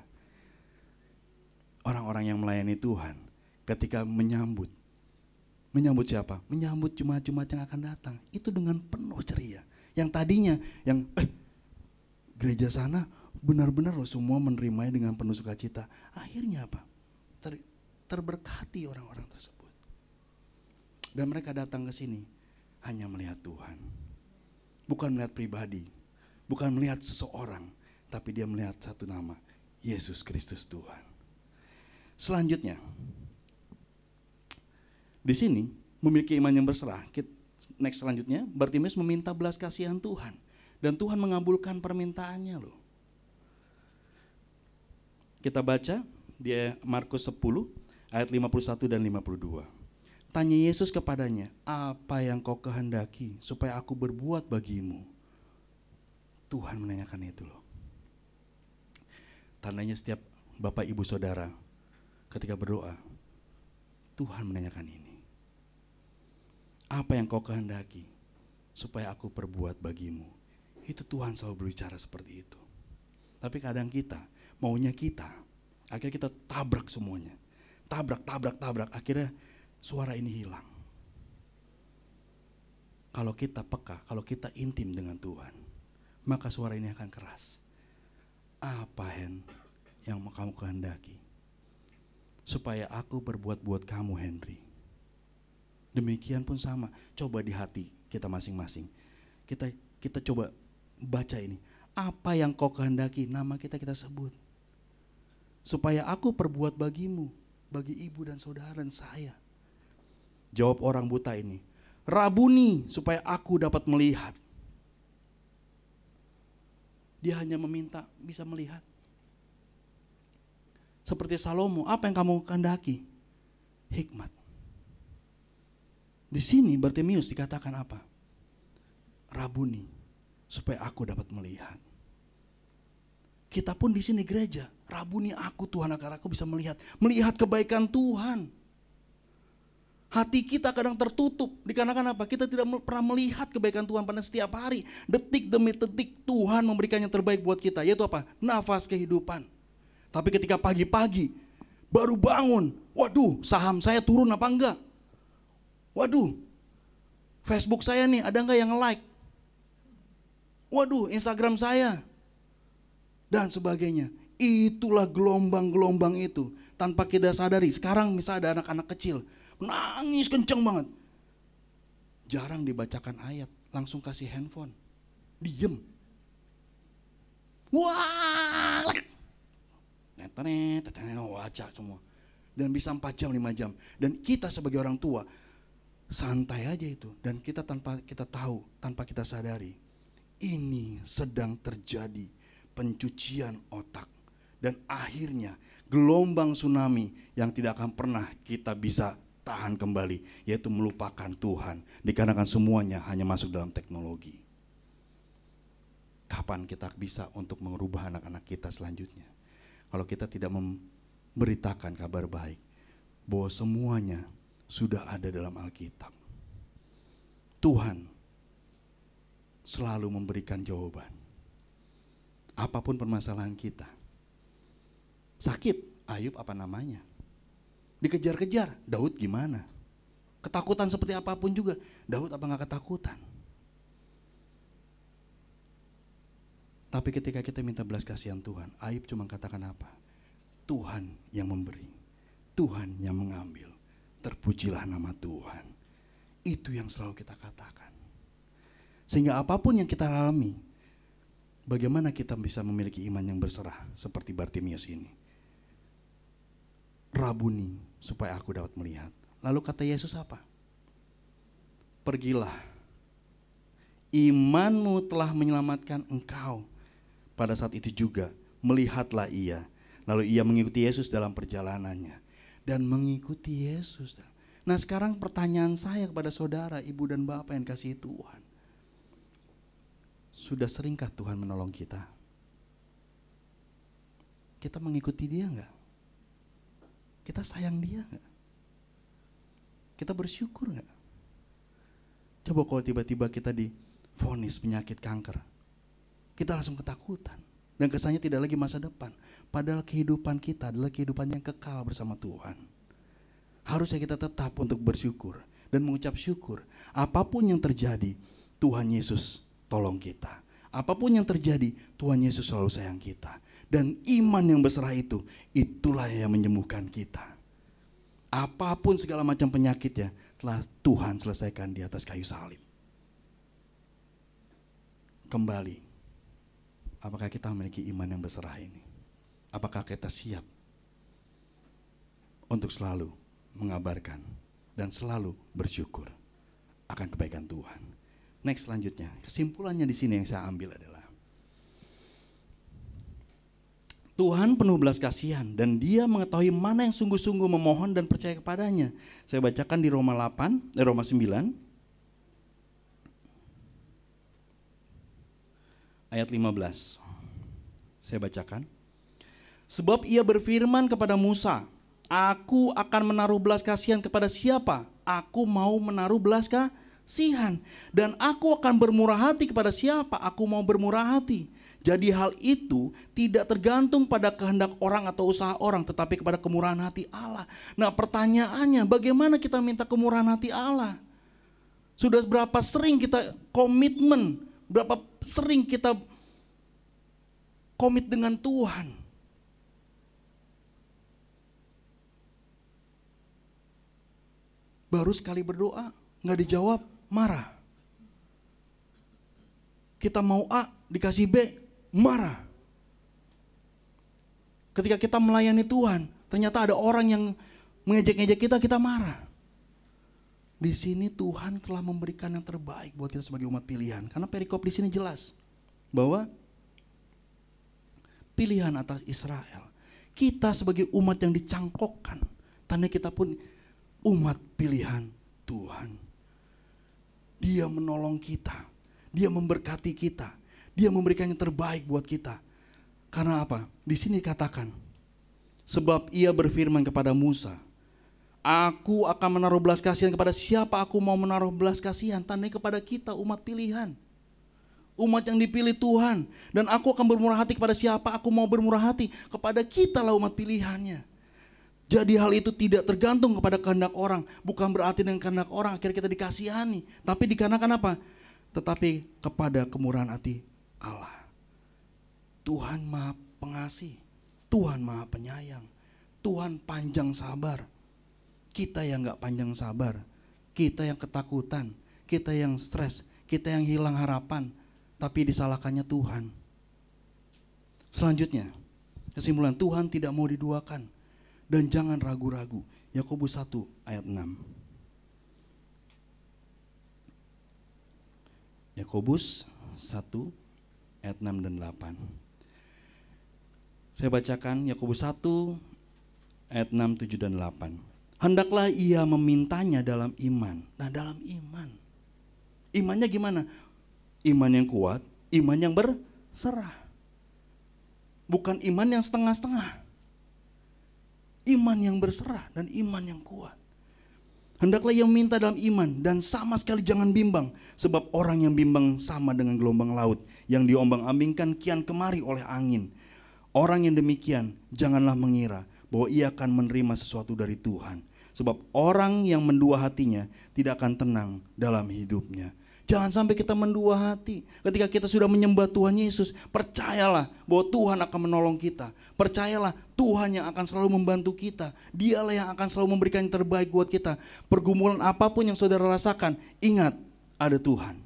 Orang-orang yang melayani Tuhan ketika menyambut siapa? Menyambut jemaat-jemaat yang akan datang, itu dengan penuh ceria. Yang tadinya yang gereja sana benar-benar loh semua menerimanya dengan penuh sukacita. Akhirnya apa? Terberkati orang-orang tersebut. Dan mereka datang ke sini hanya melihat Tuhan. Bukan melihat pribadi, bukan melihat seseorang, tapi dia melihat satu nama, Yesus Kristus Tuhan. Selanjutnya, di sini memiliki iman yang berserah. Next selanjutnya, Bartimius meminta belas kasihan Tuhan. Dan Tuhan mengabulkan permintaannya loh. Kita baca di Markus 10 ayat 51 dan 52. Tanya Yesus kepadanya, apa yang kau kehendaki supaya aku berbuat bagimu? Tuhan menanyakan itu loh. Tandanya setiap bapak ibu saudara ketika berdoa, Tuhan menanyakan ini. Apa yang kau kehendaki supaya aku perbuat bagimu? Itu Tuhan selalu berbicara seperti itu. Tapi kadang kita, maunya kita, akhirnya kita tabrak semuanya. Tabrak, akhirnya suara ini hilang. Kalau kita peka, kalau kita intim dengan Tuhan, maka suara ini akan keras. Apa yang mau kamu kehendaki supaya aku berbuat buat kamu, Henry? Demikian pun sama. Coba di hati kita masing-masing. Kita coba baca ini. Apa yang kau kehendaki, nama kita sebut. Supaya aku perbuat bagimu, bagi ibu dan saudara dan saya. Jawab orang buta ini, Rabuni, supaya aku dapat melihat. Dia hanya meminta bisa melihat. Seperti Salomo, apa yang kamu kehendaki? Hikmat. Di sini Bartimius dikatakan apa? Rabuni, supaya aku dapat melihat. Kita pun di sini gereja, Rabuni aku Tuhan agar aku bisa melihat kebaikan Tuhan. Hati kita kadang tertutup, dikarenakan apa? Kita tidak pernah melihat kebaikan Tuhan pada setiap hari. Detik demi detik Tuhan memberikan yang terbaik buat kita, yaitu apa? Nafas kehidupan. Tapi ketika pagi-pagi baru bangun, waduh, saham saya turun apa enggak? Waduh, Facebook saya nih ada enggak yang like? Waduh, Instagram saya dan sebagainya. Itulah gelombang-gelombang itu. Tanpa kita sadari, sekarang misalnya ada anak-anak kecil nangis kenceng banget, jarang dibacakan ayat, langsung kasih handphone, diem. Wah, wajah semua. Dan bisa 4 jam, 5 jam. Dan kita sebagai orang tua santai aja itu. Dan kita tanpa kita tahu, tanpa kita sadari, ini sedang terjadi pencucian otak. Dan akhirnya gelombang tsunami yang tidak akan pernah kita bisa tahan kembali, yaitu melupakan Tuhan. Dikarenakan semuanya hanya masuk dalam teknologi. Kapan kita bisa untuk merubah anak-anak kita selanjutnya? Kalau kita tidak memberitakan kabar baik bahwa semuanya sudah ada dalam Alkitab. Tuhan selalu memberikan jawaban. Apapun permasalahan kita. Sakit, Ayub apa namanya? Dikejar-kejar, Daud gimana? Ketakutan seperti apapun juga, Daud apa gak ketakutan? Tapi ketika kita minta belas kasihan Tuhan, Ayub cuma katakan apa? Tuhan yang memberi, Tuhan yang mengambil. Terpujilah nama Tuhan. Itu yang selalu kita katakan. Sehingga apapun yang kita alami, bagaimana kita bisa memiliki iman yang berserah seperti Bartimius ini? Rabuni, supaya aku dapat melihat. Lalu kata Yesus apa? Pergilah, imanmu telah menyelamatkan engkau. Pada saat itu juga melihatlah ia. Lalu ia mengikuti Yesus dalam perjalanannya. Dan mengikuti Yesus. Nah sekarang pertanyaan saya kepada saudara, ibu dan bapak yang kasih Tuhan. Sudah seringkah Tuhan menolong kita? Kita mengikuti dia enggak? Kita sayang dia enggak? Kita bersyukur enggak? Coba kalau tiba-tiba kita divonis penyakit kanker, kita langsung ketakutan. Dan kesannya tidak lagi masa depan. Padahal kehidupan kita adalah kehidupan yang kekal bersama Tuhan. Harusnya kita tetap untuk bersyukur dan mengucap syukur. Apapun yang terjadi, Tuhan Yesus tolong kita. Apapun yang terjadi, Tuhan Yesus selalu sayang kita. Dan iman yang berserah itu, itulah yang menyembuhkan kita. Apapun segala macam penyakitnya, telah Tuhan selesaikan di atas kayu salib. Kembali, apakah kita memiliki iman yang berserah ini? Apakah kita siap untuk selalu mengabarkan dan selalu bersyukur akan kebaikan Tuhan? Next, selanjutnya, kesimpulannya di sini yang saya ambil adalah Tuhan penuh belas kasihan dan Dia mengetahui mana yang sungguh-sungguh memohon dan percaya kepadanya. Saya bacakan di Roma 9 ayat 15. Saya bacakan. Sebab ia berfirman kepada Musa, aku akan menaruh belas kasihan kepada siapa? Aku mau menaruh belas kasihan. Dan aku akan bermurah hati kepada siapa? Aku mau bermurah hati. Jadi hal itu tidak tergantung pada kehendak orang atau usaha orang, tetapi kepada kemurahan hati Allah. Nah pertanyaannya, bagaimana kita minta kemurahan hati Allah? Sudah berapa sering kita komitmen, berapa sering kita komit dengan Tuhan? Baru sekali berdoa, nggak dijawab, marah. Kita mau A, dikasih B, marah. Ketika kita melayani Tuhan, ternyata ada orang yang mengejek-ngejek kita, kita marah. Di sini Tuhan telah memberikan yang terbaik buat kita sebagai umat pilihan. Karena perikop di sini jelas bahwa pilihan atas Israel. Kita sebagai umat yang dicangkokkan, tanda kita pun umat pilihan Tuhan. Dia menolong kita, Dia memberkati kita, Dia memberikan yang terbaik buat kita. Karena apa? Di sini dikatakan, sebab Ia berfirman kepada Musa, aku akan menaruh belas kasihan kepada siapa aku mau menaruh belas kasihan. Tandanya kepada kita umat pilihan, umat yang dipilih Tuhan. Dan aku akan bermurah hati kepada siapa aku mau bermurah hati. Kepada kita lah umat pilihannya. Jadi hal itu tidak tergantung kepada kehendak orang. Bukan berarti dengan kehendak orang akhirnya kita dikasihani. Tapi dikarenakan apa? Tetapi kepada kemurahan hati Allah. Tuhan Maha Pengasih, Tuhan Maha Penyayang, Tuhan panjang sabar. Kita yang gak panjang sabar, kita yang ketakutan, kita yang stres, kita yang hilang harapan, tapi disalahkannya Tuhan. Selanjutnya, kesimpulan, Tuhan tidak mau diduakan dan jangan ragu-ragu. Yakobus 1 ayat 6. Yakobus 1 ayat 6 dan 8. Saya bacakan Yakobus 1 ayat 6, 7 dan 8. Hendaklah ia memintanya dalam iman. Nah, dalam iman. Imannya gimana? Iman yang kuat, iman yang berserah. Bukan iman yang setengah-setengah. Iman yang berserah dan iman yang kuat. Hendaklah ia meminta dalam iman dan sama sekali jangan bimbang. Sebab orang yang bimbang sama dengan gelombang laut yang diombang-ambingkan kian kemari oleh angin. Orang yang demikian janganlah mengira bahwa ia akan menerima sesuatu dari Tuhan. Sebab orang yang mendua hatinya tidak akan tenang dalam hidupnya. Jangan sampai kita mendua hati. Ketika kita sudah menyembah Tuhan Yesus, percayalah bahwa Tuhan akan menolong kita. Percayalah Tuhan yang akan selalu membantu kita. Dialah yang akan selalu memberikan yang terbaik buat kita. Pergumulan apapun yang saudara rasakan, ingat ada Tuhan.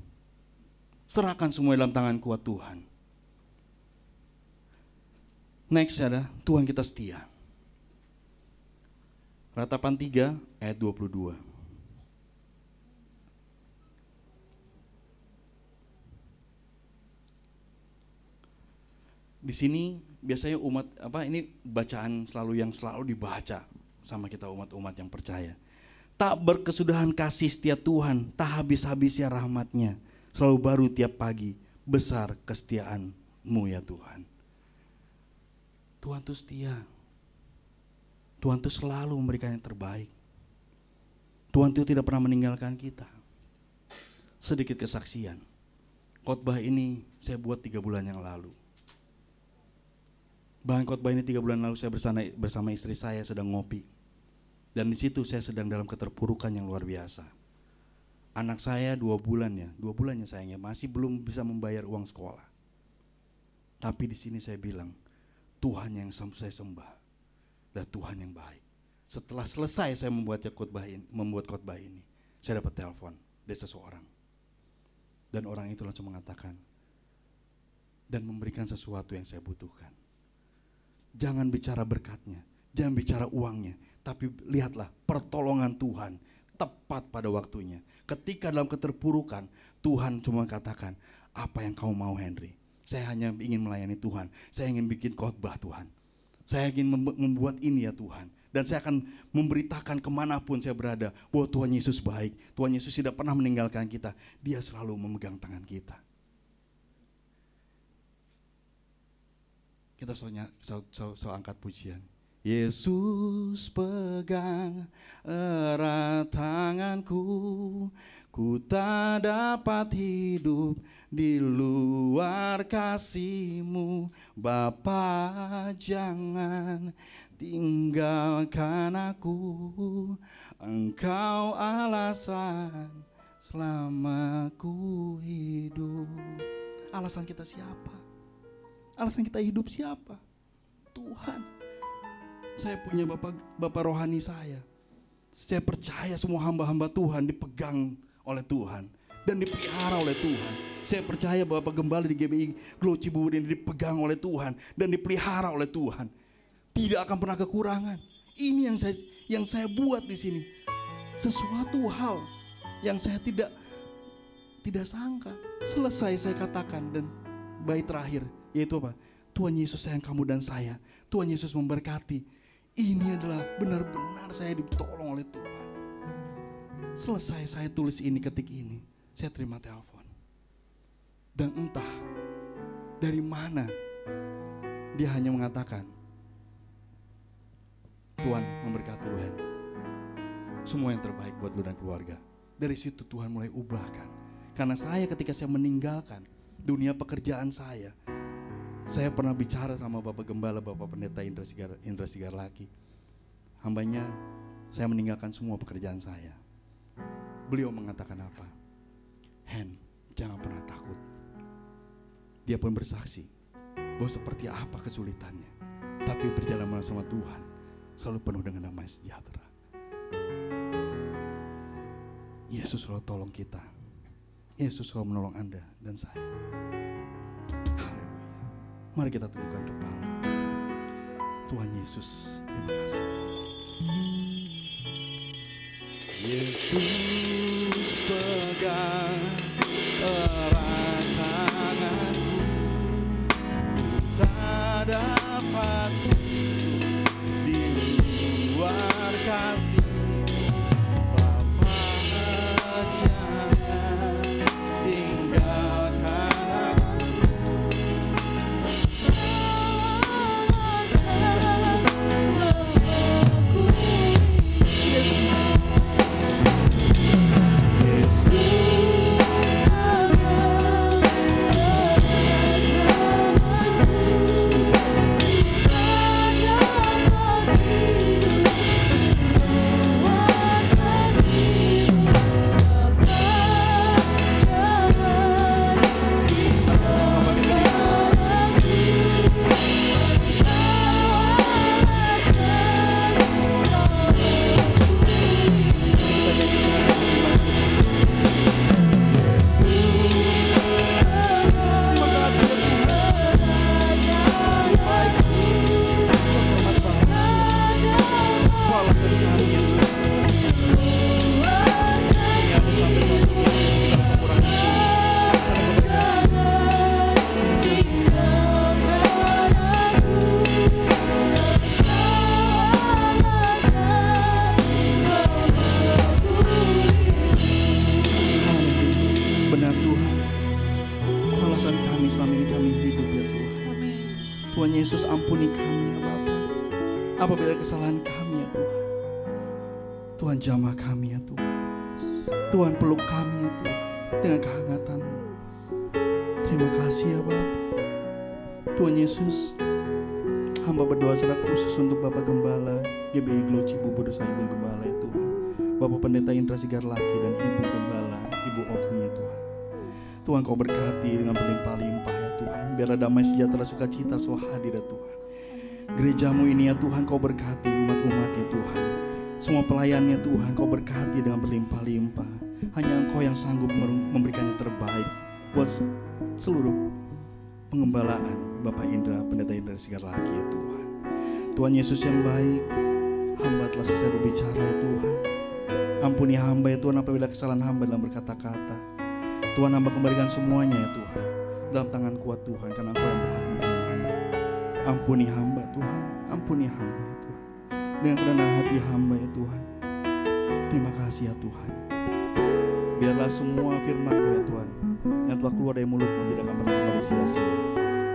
Serahkan semua dalam tangan kuat Tuhan. Next ada Tuhan kita setia. Ratapan 3 ayat 22. Di sini biasanya umat ini bacaan yang selalu dibaca sama kita umat-umat yang percaya. Tak berkesudahan kasih setia Tuhan, tak habis-habisnya rahmatnya, selalu baru tiap pagi, besar kesetiaan-Mu ya Tuhan. Tuhan itu setia. Tuhan itu selalu memberikan yang terbaik. Tuhan itu tidak pernah meninggalkan kita. Sedikit kesaksian. Khotbah ini saya buat 3 bulan yang lalu. Bahan khotbah ini 3 bulan lalu saya bersama istri saya sedang ngopi. Dan di situ saya sedang dalam keterpurukan yang luar biasa. Anak saya 2 bulan sayangnya masih belum bisa membayar uang sekolah. Tapi di sini saya bilang, Tuhan yang saya sembah dan Tuhan yang baik. Setelah selesai saya membuat khotbah ini, saya dapat telepon dari seseorang. Dan orang itu langsung mengatakan dan memberikan sesuatu yang saya butuhkan. Jangan bicara berkatnya, jangan bicara uangnya, tapi lihatlah pertolongan Tuhan tepat pada waktunya. Ketika dalam keterpurukan, Tuhan cuma katakan, apa yang kau mau Henry? Saya hanya ingin melayani Tuhan, saya ingin bikin khotbah Tuhan. Saya ingin membuat ini ya Tuhan. Dan saya akan memberitakan kemanapun saya berada bahwa Tuhan Yesus baik. Tuhan Yesus tidak pernah meninggalkan kita. Dia selalu memegang tangan kita. Kita so angkat pujian. Yesus pegang erat tanganku, ku tak dapat hidup di luar kasih-Mu. Bapa, jangan tinggalkan aku, Engkau alasan selama ku hidup. Alasan kita siapa? Alasan kita hidup siapa? Tuhan. Saya punya bapak rohani saya. Saya percaya semua hamba-hamba Tuhan dipegang oleh Tuhan dan dipelihara oleh Tuhan. Saya percaya bahwa Gembala di GBI Glo Cibubur ini dipegang oleh Tuhan dan dipelihara oleh Tuhan. Tidak akan pernah kekurangan. Ini yang saya buat di sini. Sesuatu hal yang saya tidak sangka. Selesai saya katakan, dan bait terakhir yaitu apa? Tuhan Yesus sayang kamu dan saya. Tuhan Yesus memberkati. Ini adalah benar-benar saya ditolong oleh Tuhan. Selesai saya tulis ini, ketik ini, saya terima telepon. Dan entah dari mana dia hanya mengatakan, Tuhan memberkati lu, Hen. Semua yang terbaik buat lu dan keluarga. Dari situ Tuhan mulai ubahkan. Karena saya ketika saya meninggalkan dunia pekerjaan saya pernah bicara sama Bapak Gembala, Bapak Pendeta Indra Sigar Laki. Hambanya, saya meninggalkan semua pekerjaan saya. Beliau mengatakan apa? Hen, jangan pernah takut. Dia pun bersaksi bahwa seperti apa kesulitannya, tapi berjalan bersama Tuhan selalu penuh dengan damai sejahtera. Yesus selalu tolong kita. Yesus selalu menolong Anda dan saya. Mari kita tundukkan kepala. Tuhan Yesus, terima kasih. Yesus pegang erat tanganku, ku tak dapat di luar kasih. Bapa, jangan tinggalkan aku. Yesus, ampuni kami ya Bapa. Apabila kesalahan kami ya Tuhan. Tuhan jamah kami ya Tuhan. Tuhan peluk kami ya Tuhan dengan kehangatan-Mu. Terima kasih ya Bapa. Tuhan Yesus, hamba berdoa secara khusus untuk Bapak Gembala GBI Glo Cibubur, Ibu Gembala ya Tuhan. Bapak Pendeta Indra Sigar Laki dan Ibu Gembala, Ibu Okni ya Tuhan. Tuhan Kau berkati dengan berlimpah-limpah ya Tuhan. Biarlah damai sejahtera sukacita selalu hadir ya Tuhan. Gereja-Mu ini ya Tuhan Kau berkati umat-umat ya Tuhan. Semua pelayannya Tuhan Kau berkati dengan berlimpah-limpah. Hanya Engkau yang sanggup memberikan yang terbaik buat seluruh pengembalaan Bapak Indra, Pendeta Indra Sigar Laki ya Tuhan. Tuhan Yesus yang baik, hamba telah selesai berbicara ya Tuhan. Ampuni hamba ya Tuhan apabila kesalahan hamba dalam berkata-kata. Tuhan, hamba kembalikan semuanya ya Tuhan dalam tangan kuat Tuhan, karena Engkau yang berhak menerima. Ampuni hamba Tuhan, ampuni hamba ya Tuhan, dengan kerendahan hati hamba ya Tuhan. Terima kasih ya Tuhan. Biarlah semua firman-Mu ya Tuhan yang telah keluar dari mulut-Mu tidak akan pernah kembali sia-sia.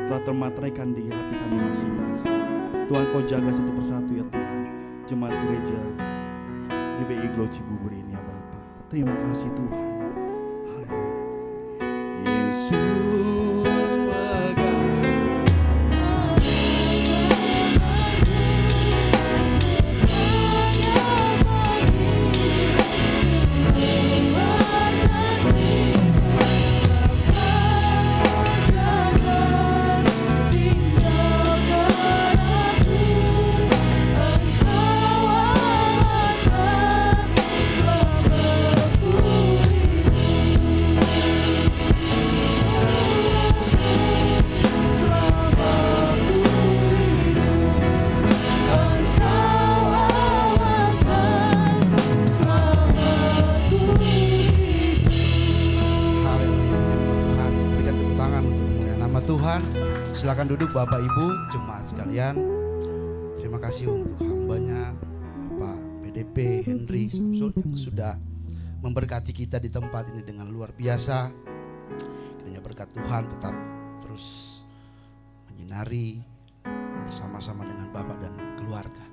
Telah termateraikan di hati kami masing-masing. Tuhan, Kau jaga satu persatu ya Tuhan jemaat gereja GBI Glo Cibubur ini ya Bapa. Terima kasih Tuhan. Yesus pegang Engkau Silakan duduk Bapak Ibu jemaat sekalian. Terima kasih untuk hambanya Bapak PDP Henry Samsul yang sudah memberkati kita di tempat ini dengan luar biasa. Kiranya berkat Tuhan tetap terus menyinari bersama-sama dengan Bapak dan keluarga.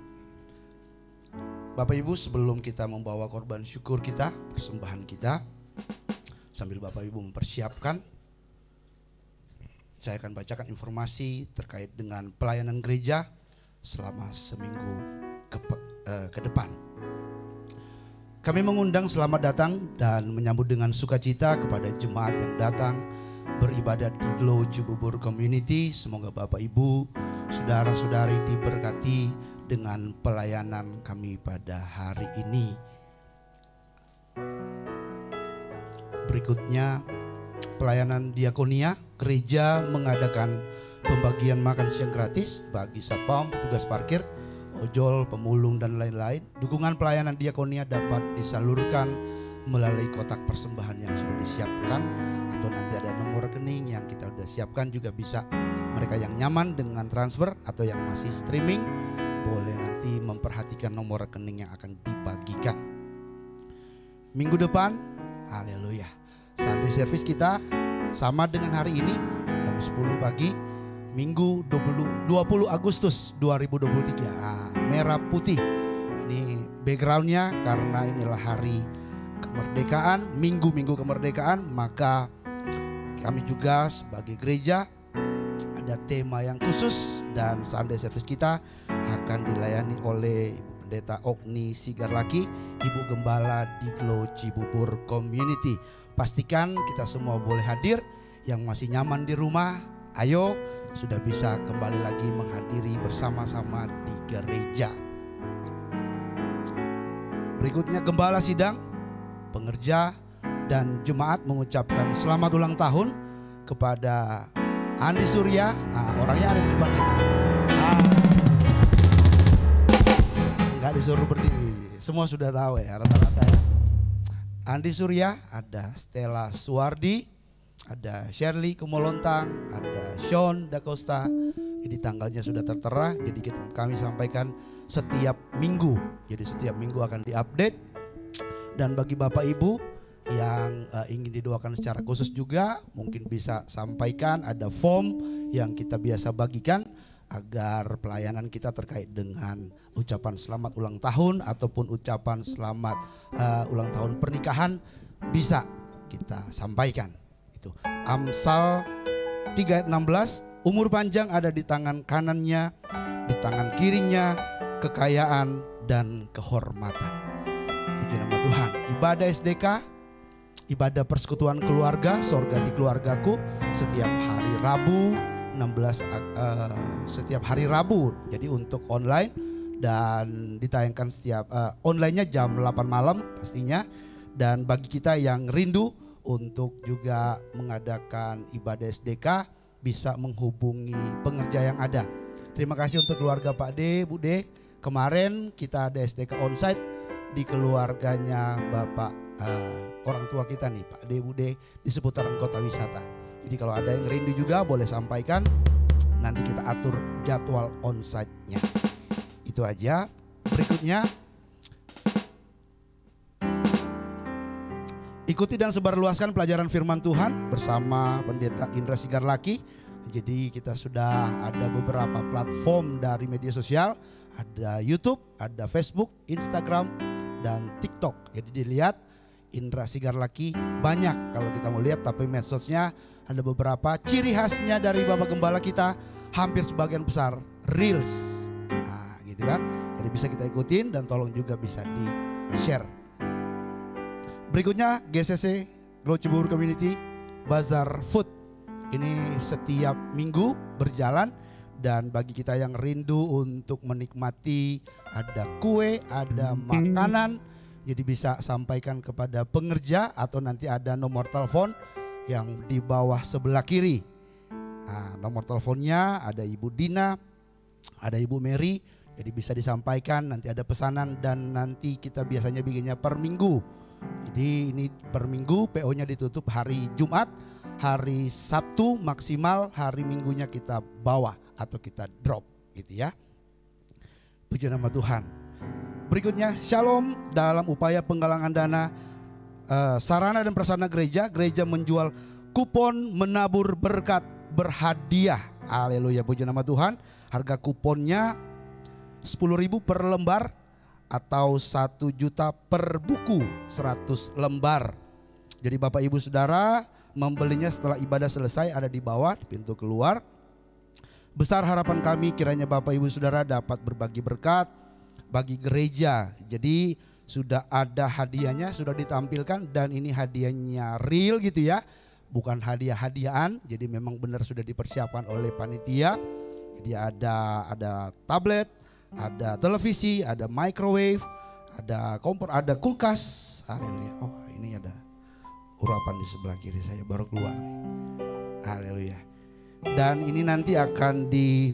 Bapak Ibu, sebelum kita membawa korban syukur kita, persembahan kita, sambil Bapak Ibu mempersiapkan, saya akan bacakan informasi terkait dengan pelayanan gereja selama seminggu ke depan. Kami mengundang selamat datang dan menyambut dengan sukacita kepada jemaat yang datang beribadat di Glow Cibubur Community. Semoga Bapak Ibu, saudara-saudari diberkati dengan pelayanan kami pada hari ini. Berikutnya, pelayanan diakonia. Gereja mengadakan pembagian makan siang gratis bagi satpam, petugas parkir, ojol, pemulung, dan lain-lain. Dukungan pelayanan diakonia dapat disalurkan melalui kotak persembahan yang sudah disiapkan, atau nanti ada nomor rekening yang kita sudah siapkan juga bisa. Mereka yang nyaman dengan transfer atau yang masih streaming boleh nanti memperhatikan nomor rekening yang akan dibagikan. Minggu depan, haleluya, Sunday service kita sama dengan hari ini jam 10 pagi, Minggu 20 Agustus 2023. Merah putih. Ini backgroundnya karena inilah hari kemerdekaan, minggu kemerdekaan, maka kami juga sebagai gereja ada tema yang khusus dan Sunday service kita akan dilayani oleh Ibu Pendeta Ogni Sigarlaki, Ibu Gembala di Glow Cibubur Community. Pastikan kita semua boleh hadir. Yang masih nyaman di rumah, ayo sudah bisa kembali lagi menghadiri bersama-sama di gereja. Berikutnya gembala sidang, pengerja, dan jemaat mengucapkan selamat ulang tahun kepada Andi Surya. Orangnya ada di depan sini. Nggak disuruh berdiri, semua sudah tahu ya rata-rata ya. Andi Surya, ada Stella Suwardi, ada Shirley Kumolontang, ada Sean Dacosta. Ini tanggalnya sudah tertera, jadi kami sampaikan setiap minggu. Jadi setiap minggu akan diupdate. Dan bagi Bapak Ibu yang ingin didoakan secara khusus juga, mungkin bisa sampaikan, ada form yang kita biasa bagikan agar pelayanan kita terkait dengan ucapan selamat ulang tahun ataupun ucapan selamat ulang tahun pernikahan bisa kita sampaikan. Itu Amsal 3:16, umur panjang ada di tangan kanannya, di tangan kirinya kekayaan dan kehormatan. Puji nama Tuhan. Ibadah SDK, ibadah persekutuan keluarga, sorga di keluargaku, setiap hari Rabu 16 setiap hari Rabu. Jadi untuk online dan ditayangkan setiap online-nya jam 8 malam pastinya. Dan bagi kita yang rindu untuk juga mengadakan ibadah SDK, bisa menghubungi pengerja yang ada. Terima kasih untuk keluarga Pak D, Bu D. Kemarin kita ada SDK onsite di keluarganya Bapak orang tua kita nih, Pak D, Bu D, di seputaran kota wisata. Jadi kalau ada yang rindu juga boleh sampaikan, nanti kita atur jadwal onsite-nya. Itu aja. Berikutnya, ikuti dan sebarluaskan pelajaran firman Tuhan bersama Pendeta Indra Sigarlaki. Jadi kita sudah ada beberapa platform dari media sosial, ada YouTube, ada Facebook, Instagram, dan TikTok. Jadi dilihat Indra Sigarlaki banyak kalau kita mau lihat, tapi medsosnya ada beberapa. Ciri khasnya dari Bapak Gembala kita hampir sebagian besar reels. Nah, gitu kan. Jadi bisa kita ikutin dan tolong juga bisa di-share. Berikutnya GCC Glow Cibubur Community Bazar Food. Ini setiap minggu berjalan, dan bagi kita yang rindu untuk menikmati, ada kue, ada makanan, jadi bisa sampaikan kepada pengerja atau nanti ada nomor telepon yang di bawah sebelah kiri. Nah, nomor teleponnya ada Ibu Dina, ada Ibu Mary, jadi bisa disampaikan, nanti ada pesanan dan nanti kita biasanya bikinnya per minggu. Jadi ini per minggu, PO-nya ditutup hari Jumat hari Sabtu maksimal, hari Minggunya kita bawa atau kita drop gitu ya. Puji nama Tuhan. Berikutnya Shalom, dalam upaya penggalangan dana sarana dan prasarana gereja menjual kupon menabur berkat berhadiah. Haleluya, puji nama Tuhan. Harga kuponnya 10.000 per lembar atau 1 juta per buku 100 lembar. Jadi Bapak Ibu Saudara membelinya setelah ibadah selesai, ada di bawah di pintu keluar. Besar harapan kami kiranya Bapak Ibu Saudara dapat berbagi berkat bagi gereja. Jadi sudah ada hadiahnya, sudah ditampilkan, dan ini hadiahnya real gitu ya, bukan hadiah-hadiahan. Jadi memang benar sudah dipersiapkan oleh panitia. Jadi ada tablet, ada televisi, ada microwave, ada kompor, ada kulkas. Haleluya. Oh, ini ada urapan di sebelah kiri saya baru keluar nih. Haleluya. Dan ini nanti akan di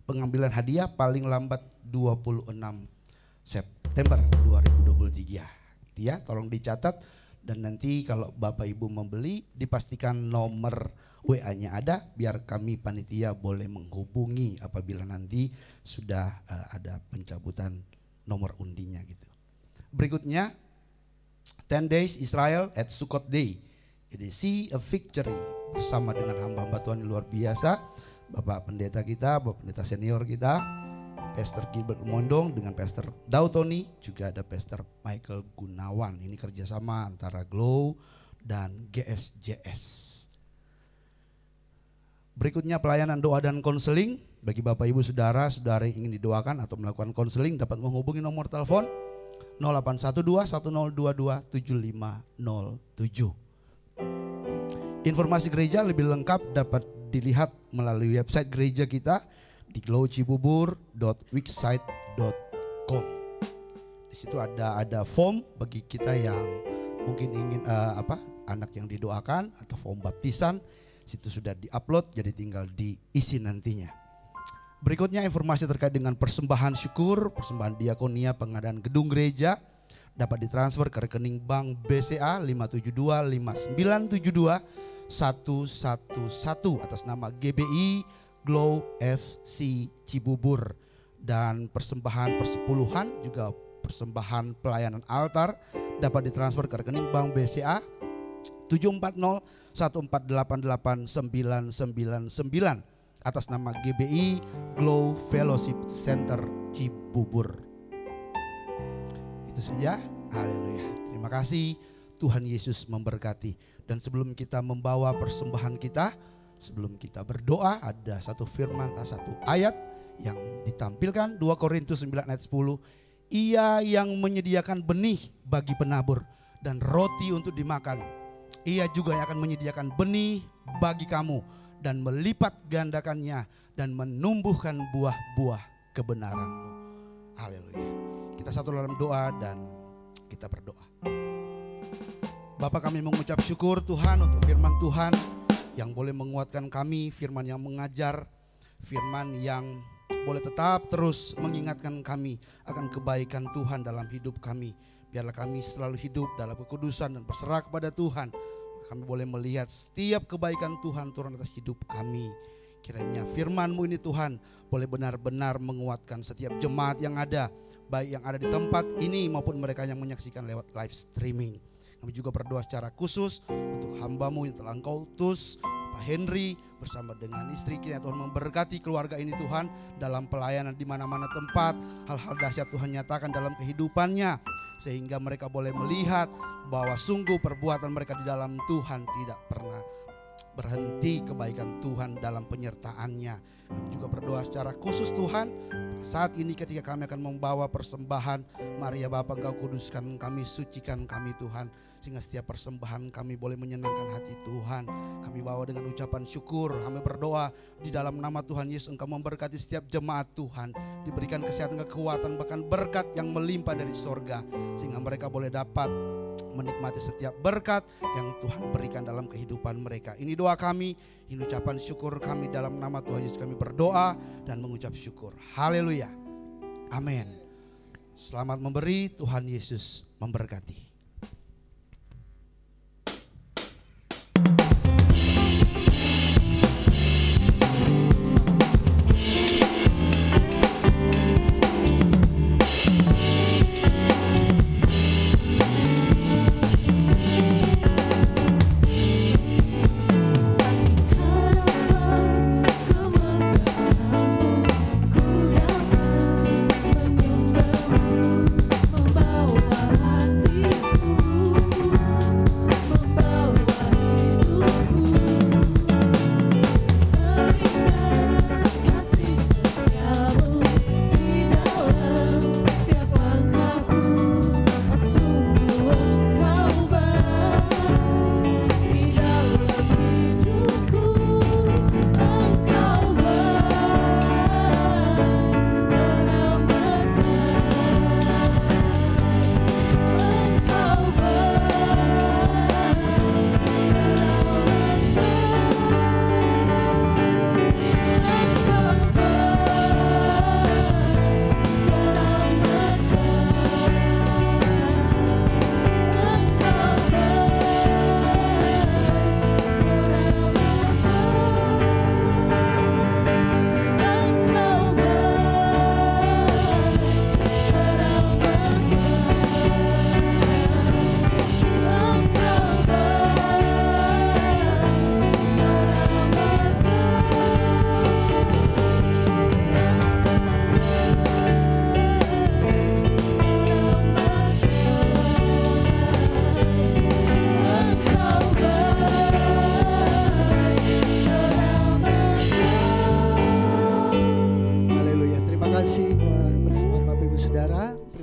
pengambilan hadiah paling lambat 26 September 2023. Gitu ya, tolong dicatat. Dan nanti kalau Bapak Ibu membeli, dipastikan nomor WA-nya ada, biar kami panitia boleh menghubungi apabila nanti sudah ada pencabutan nomor undinya gitu. Berikutnya 10 Days Israel at Sukkot Day. Jadi see a victory bersama dengan hamba-hamba Tuhan yang luar biasa. Bapak pendeta kita, Bapak pendeta senior kita, Pastor Gilbert Mondong dengan Pastor Dautoni, juga ada Pastor Michael Gunawan. Ini kerjasama antara Glow dan GSJS. Berikutnya pelayanan doa dan konseling. Bagi Bapak Ibu Saudara yang ingin didoakan atau melakukan konseling dapat menghubungi nomor telepon 0812 1022 7507. Informasi gereja lebih lengkap dapat dilihat melalui website gereja kita di glowcibubur.wixsite.com. Di situ ada form bagi kita yang mungkin ingin anak yang didoakan atau form baptisan. Situ sudah diupload, jadi tinggal diisi nantinya. Berikutnya informasi terkait dengan persembahan syukur, persembahan diakonia, pengadaan gedung gereja dapat ditransfer ke rekening bank BCA 57259721111 atas nama GBI Glow FC Cibubur. Dan persembahan persepuluhan juga persembahan pelayanan altar dapat ditransfer ke rekening bank BCA 74014889999 atas nama GBI Glow Fellowship Center Cibubur. Itu saja. Haleluya. Terima kasih, Tuhan Yesus memberkati. Dan sebelum kita membawa persembahan kita, sebelum kita berdoa, ada satu firman, satu ayat yang ditampilkan 2 Korintus 9 ayat 10. Ia yang menyediakan benih bagi penabur dan roti untuk dimakan, Ia juga yang akan menyediakan benih bagi kamu dan melipat gandakannya dan menumbuhkan buah-buah kebenaranmu. Haleluya. Kita satu dalam doa dan kita berdoa. Bapa, kami mengucap syukur Tuhan untuk firman Tuhan yang boleh menguatkan kami, firman yang mengajar, firman yang boleh tetap terus mengingatkan kami akan kebaikan Tuhan dalam hidup kami. Biarlah kami selalu hidup dalam kekudusan dan berserah kepada Tuhan. Kami boleh melihat setiap kebaikan Tuhan turun atas hidup kami. Kiranya firman-Mu ini Tuhan boleh benar-benar menguatkan setiap jemaat yang ada, baik yang ada di tempat ini maupun mereka yang menyaksikan lewat live streaming. Kami juga berdoa secara khusus untuk hamba-Mu yang telah Engkau utus, Pak Henry bersama dengan istri kita. Tuhan memberkati keluarga ini Tuhan dalam pelayanan di mana-mana tempat. Hal-hal dahsyat Tuhan nyatakan dalam kehidupannya, sehingga mereka boleh melihat bahwa sungguh perbuatan mereka di dalam Tuhan tidak pernah berhenti, kebaikan Tuhan dalam penyertaannya. Kami juga berdoa secara khusus Tuhan, saat ini ketika kami akan membawa persembahan, mari ya Bapa Engkau kuduskan kami, sucikan kami Tuhan, sehingga setiap persembahan kami boleh menyenangkan hati Tuhan. Kami bawa dengan ucapan syukur. Kami berdoa di dalam nama Tuhan Yesus, Engkau memberkati setiap jemaat Tuhan, diberikan kesehatan, kekuatan, bahkan berkat yang melimpah dari sorga, sehingga mereka boleh dapat menikmati setiap berkat yang Tuhan berikan dalam kehidupan mereka. Ini doa kami, ini ucapan syukur kami dalam nama Tuhan Yesus. Kami berdoa dan mengucap syukur. Haleluya. Amin. Selamat memberi, Tuhan Yesus memberkati.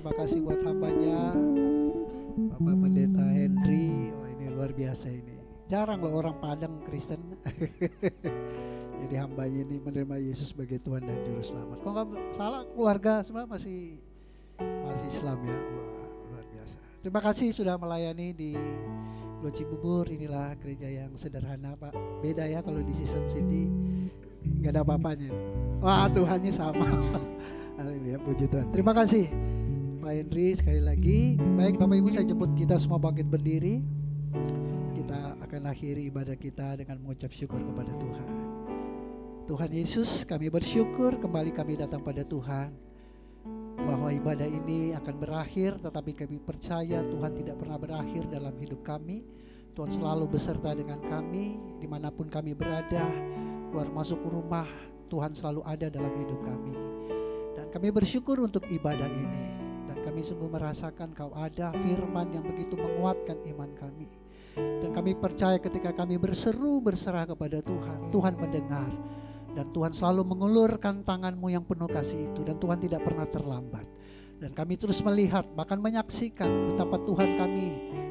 terima kasih buat hambanya Bapak Pendeta Henry. Oh, ini luar biasa ini. Jarang loh orang Padang Kristen. Jadi hambanya ini menerima Yesus sebagai Tuhan dan Juru Selamat. Kalau nggak salah keluarga semua masih Islam ya. Wah, luar biasa. Terima kasih sudah melayani di Loci Bubur. Inilah gereja yang sederhana Pak. Beda ya kalau di Season City. Nggak ada apa-apanya. Wah, Tuhannya sama. Haleluya, puji Tuhan. Terima kasih Pak Henry sekali lagi. Baik Bapak Ibu, saya jemput kita semua bangkit berdiri. Kita akan akhiri ibadah kita dengan mengucap syukur kepada Tuhan. Tuhan Yesus, kami bersyukur kembali kami datang pada Tuhan, bahwa ibadah ini akan berakhir, tetapi kami percaya Tuhan tidak pernah berakhir dalam hidup kami. Tuhan selalu beserta dengan kami dimanapun kami berada, keluar masuk rumah, Tuhan selalu ada dalam hidup kami. Dan kami bersyukur untuk ibadah ini, dan kami sungguh merasakan Kau ada, firman yang begitu menguatkan iman kami. Dan kami percaya ketika kami berseru berserah kepada Tuhan, Tuhan mendengar. Dan Tuhan selalu mengulurkan tangan-Mu yang penuh kasih itu, dan Tuhan tidak pernah terlambat. Dan kami terus melihat, bahkan menyaksikan betapa Tuhan kami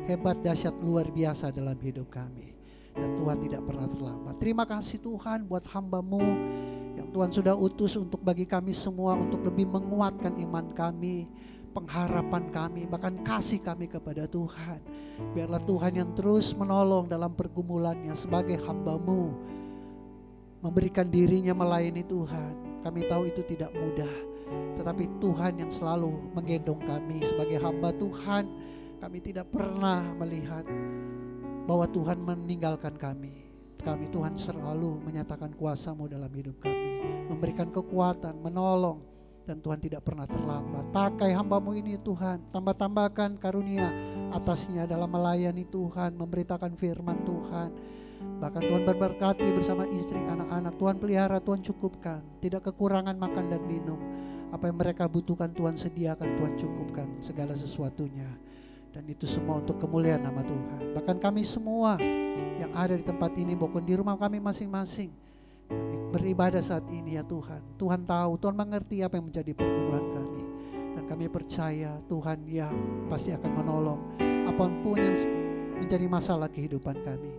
hebat, dahsyat, luar biasa dalam hidup kami. Dan Tuhan tidak pernah terlambat. Terima kasih Tuhan buat hamba-Mu yang Tuhan sudah utus untuk bagi kami semua, untuk lebih menguatkan iman kami, pengharapan kami, bahkan kasih kami kepada Tuhan. Biarlah Tuhan yang terus menolong dalam pergumulannya sebagai hamba-Mu, memberikan dirinya melayani Tuhan. Kami tahu itu tidak mudah, tetapi Tuhan yang selalu menggendong kami sebagai hamba Tuhan. Kami tidak pernah melihat bahwa Tuhan meninggalkan kami. Tuhan selalu menyatakan kuasa-Mu dalam hidup kami, memberikan kekuatan, menolong, dan Tuhan tidak pernah terlambat. Pakai hamba-Mu ini Tuhan, tambah-tambahkan karunia atasnya dalam melayani Tuhan, memberitakan firman Tuhan. Bahkan Tuhan berberkati bersama istri, anak-anak. Tuhan pelihara, Tuhan cukupkan. Tidak kekurangan makan dan minum. Apa yang mereka butuhkan Tuhan sediakan, Tuhan cukupkan segala sesuatunya. Dan itu semua untuk kemuliaan nama Tuhan. Bahkan kami semua yang ada di tempat ini, bahkan di rumah kami masing-masing, beribadah saat ini ya Tuhan. Tuhan tahu, Tuhan mengerti apa yang menjadi pergumulan kami. Dan kami percaya Tuhan yang pasti akan menolong apapun yang menjadi masalah kehidupan kami.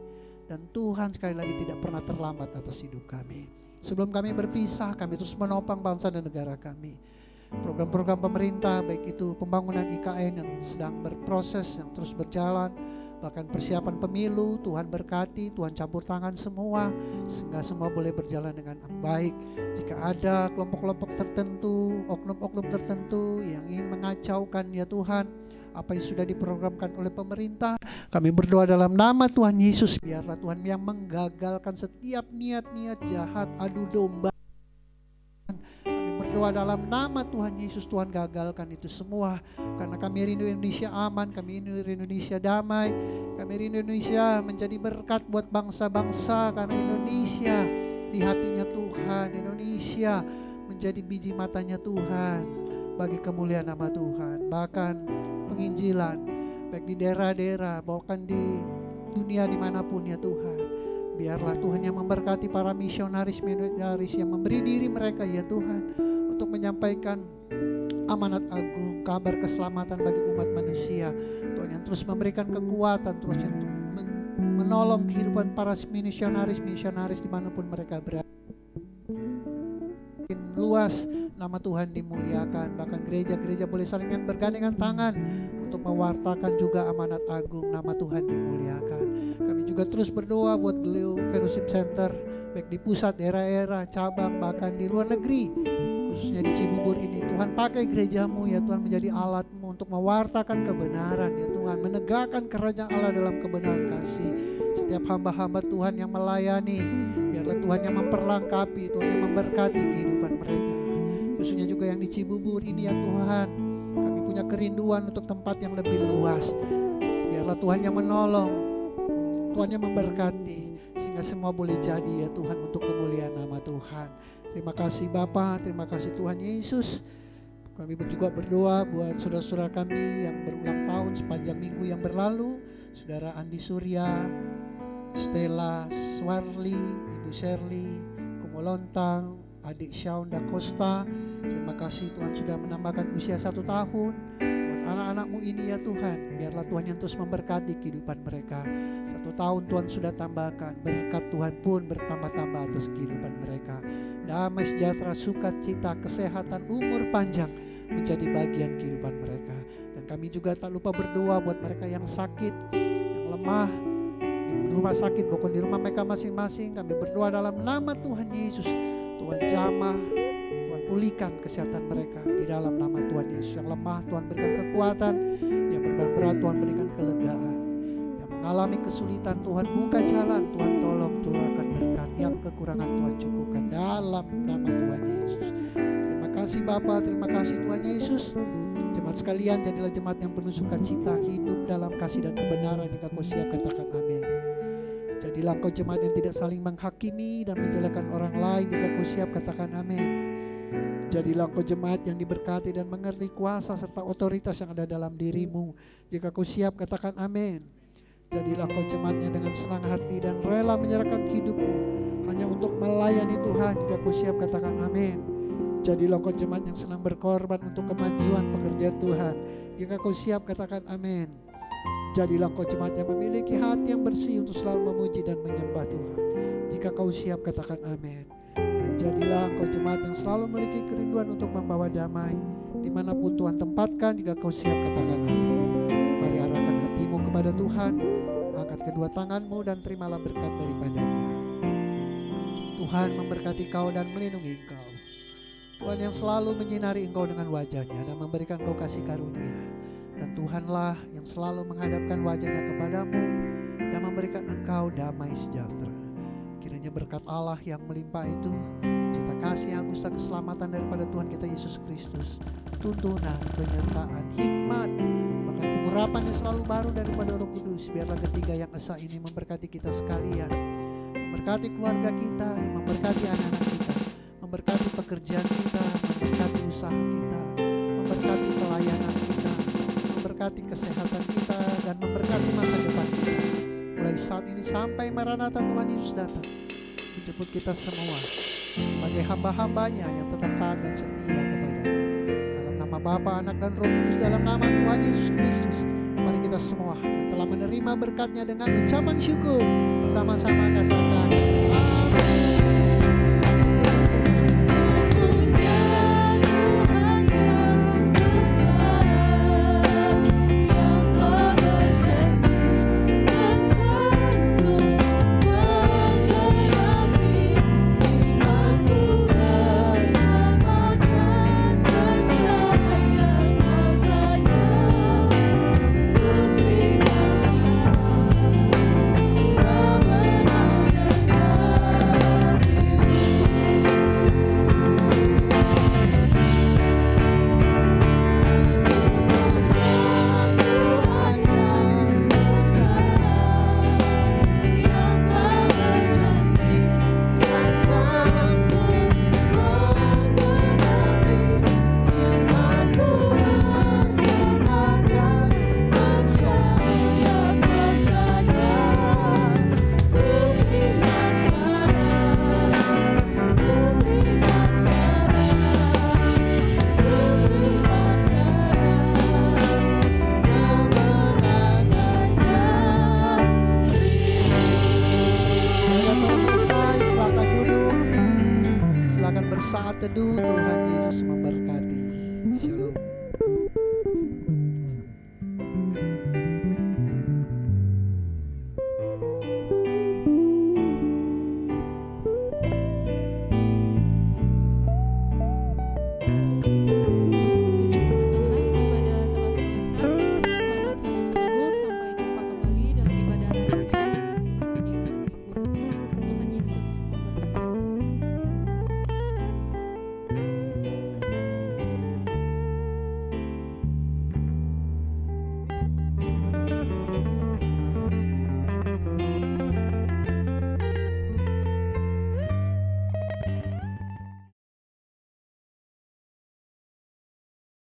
Dan Tuhan sekali lagi tidak pernah terlambat atas hidup kami. Sebelum kami berpisah, kami terus menopang bangsa dan negara kami. Program-program pemerintah, baik itu pembangunan IKN yang sedang berproses, yang terus berjalan, bahkan persiapan pemilu, Tuhan berkati, Tuhan campur tangan semua, sehingga semua boleh berjalan dengan baik. Jika ada kelompok-kelompok tertentu, oknum-oknum tertentu yang ingin mengacaukan ya Tuhan, apa yang sudah diprogramkan oleh pemerintah, kami berdoa dalam nama Tuhan Yesus, biarlah Tuhan yang menggagalkan setiap niat-niat jahat, adu domba. Kami berdoa dalam nama Tuhan Yesus, Tuhan gagalkan itu semua, karena kami rindu Indonesia aman, kami rindu Indonesia damai, kami rindu Indonesia menjadi berkat buat bangsa-bangsa, karena Indonesia di hatinya Tuhan, Indonesia menjadi biji matanya Tuhan bagi kemuliaan nama Tuhan. Bahkan penginjilan baik di daerah-daerah, bahkan di dunia dimanapun ya Tuhan, biarlah Tuhan yang memberkati para misionaris-misionaris yang memberi diri mereka ya Tuhan, untuk menyampaikan amanat agung, kabar keselamatan bagi umat manusia. Tuhan yang terus memberikan kekuatan, terus yang menolong kehidupan para misionaris-misionaris dimanapun mereka berada. Luas nama Tuhan dimuliakan, bahkan gereja-gereja boleh saling bergandengan tangan untuk mewartakan juga amanat agung, nama Tuhan dimuliakan. Kami juga terus berdoa buat Gleo Fellowship Center, baik di pusat, daerah-daerah, cabang, bahkan di luar negeri, khususnya di Cibubur ini. Tuhan pakai gereja-Mu ya Tuhan menjadi alat-Mu untuk mewartakan kebenaran ya Tuhan, menegakkan kerajaan Allah dalam kebenaran kasih. Setiap hamba-hamba Tuhan yang melayani, biarlah Tuhan yang memperlengkapi, Tuhan yang memberkati kehidupan mereka. Khususnya juga yang di Cibubur ini ya Tuhan, kami punya kerinduan untuk tempat yang lebih luas. Biarlah Tuhan yang menolong, Tuhan yang memberkati, sehingga semua boleh jadi ya Tuhan untuk kemuliaan nama Tuhan. Terima kasih Bapa, terima kasih Tuhan Yesus. Kami juga berdoa buat saudara-saudara kami yang berulang tahun sepanjang minggu yang berlalu. Saudara Andi Surya, Stella, Swarli, Ibu Shirley, Kumolontang, adik Shaunda Costa. Terima Terima kasih Tuhan sudah menambahkan usia 1 tahun buat anak-anak-Mu ini ya Tuhan. Biarlah Tuhan yang terus memberkati kehidupan mereka. 1 tahun Tuhan sudah tambahkan, berkat Tuhan pun bertambah-tambah atas kehidupan mereka. Damai sejahtera, sukacita, kesehatan, umur panjang menjadi bagian kehidupan mereka. Dan kami juga tak lupa berdoa buat mereka yang sakit, yang lemah, di rumah sakit maupun di rumah mereka masing-masing. Kami berdoa dalam nama Tuhan Yesus. Tuhan jamah, Tuhan pulihkan kesehatan mereka di dalam nama Tuhan Yesus. Yang lemah Tuhan berikan kekuatan, yang beban berat Tuhan berikan kelegaan, yang mengalami kesulitan Tuhan buka jalan, Tuhan tolong turunkan berkat, yang kekurangan Tuhan cukupkan dalam nama Tuhan Yesus. Terima kasih Bapa, terima kasih Tuhan Yesus. Jemaat sekalian, jadilah jemaat yang penuh sukacita, hidup dalam kasih dan kebenaran. Jika kau siap, katakan amin. Jadilah engkau jemaat yang tidak saling menghakimi dan menjelekkan orang lain. Jika kau siap, katakan amin. Jadilah engkau jemaat yang diberkati dan mengerti kuasa serta otoritas yang ada dalam dirimu. Jika kau siap, katakan amin. Jadilah engkau jemaatnya dengan senang hati dan rela menyerahkan hidupmu hanya untuk melayani Tuhan. Jika kau siap, katakan amin. Jadilah engkau jemaat yang senang berkorban untuk kemajuan pekerjaan Tuhan. Jika kau siap, katakan amin. Jadilah engkau jemaat yang memiliki hati yang bersih untuk selalu memuji dan menyembah Tuhan. Jika kau siap, katakan amin. Dan jadilah engkau jemaat yang selalu memiliki kerinduan untuk membawa damai dimanapun Tuhan tempatkan. Jika kau siap, katakan amin. Mari arahkan hatimu kepada Tuhan, angkat kedua tanganmu dan terimalah berkat daripadanya. Tuhan memberkati kau dan melindungi engkau. Tuhan yang selalu menyinari engkau dengan wajahnya dan memberikan engkau kasih karunia. Dan Tuhanlah yang selalu menghadapkan wajahnya kepadamu dan memberikan engkau damai sejahtera. Kiranya berkat Allah yang melimpah itu, cita kasih yang agung, keselamatan daripada Tuhan kita Yesus Kristus, tuntunan, penyertaan, hikmat, bahkan pengurapan yang selalu baru daripada Roh Kudus. Biarlah ketiga yang esa ini memberkati kita sekalian, memberkati keluarga kita, memberkati anak-anak kita, memberkati pekerjaan kita, memberkati usaha kita, memberkati pelayanan kita, memberkati kesehatan kita, dan memberkati masa depan kita. Mulai saat ini sampai Maranatha Tuhan Yesus datang, menjemput kita semua sebagai hamba-hambanya yang tetap taat dan setia kepadanya. Dalam nama Bapa, Anak, dan Roh Kudus, dalam nama Tuhan Yesus Kristus, mari kita semua yang telah menerima berkatnya dengan ucapan syukur sama-sama katakan amin. Teduh, Tuhan Yesus memberkati.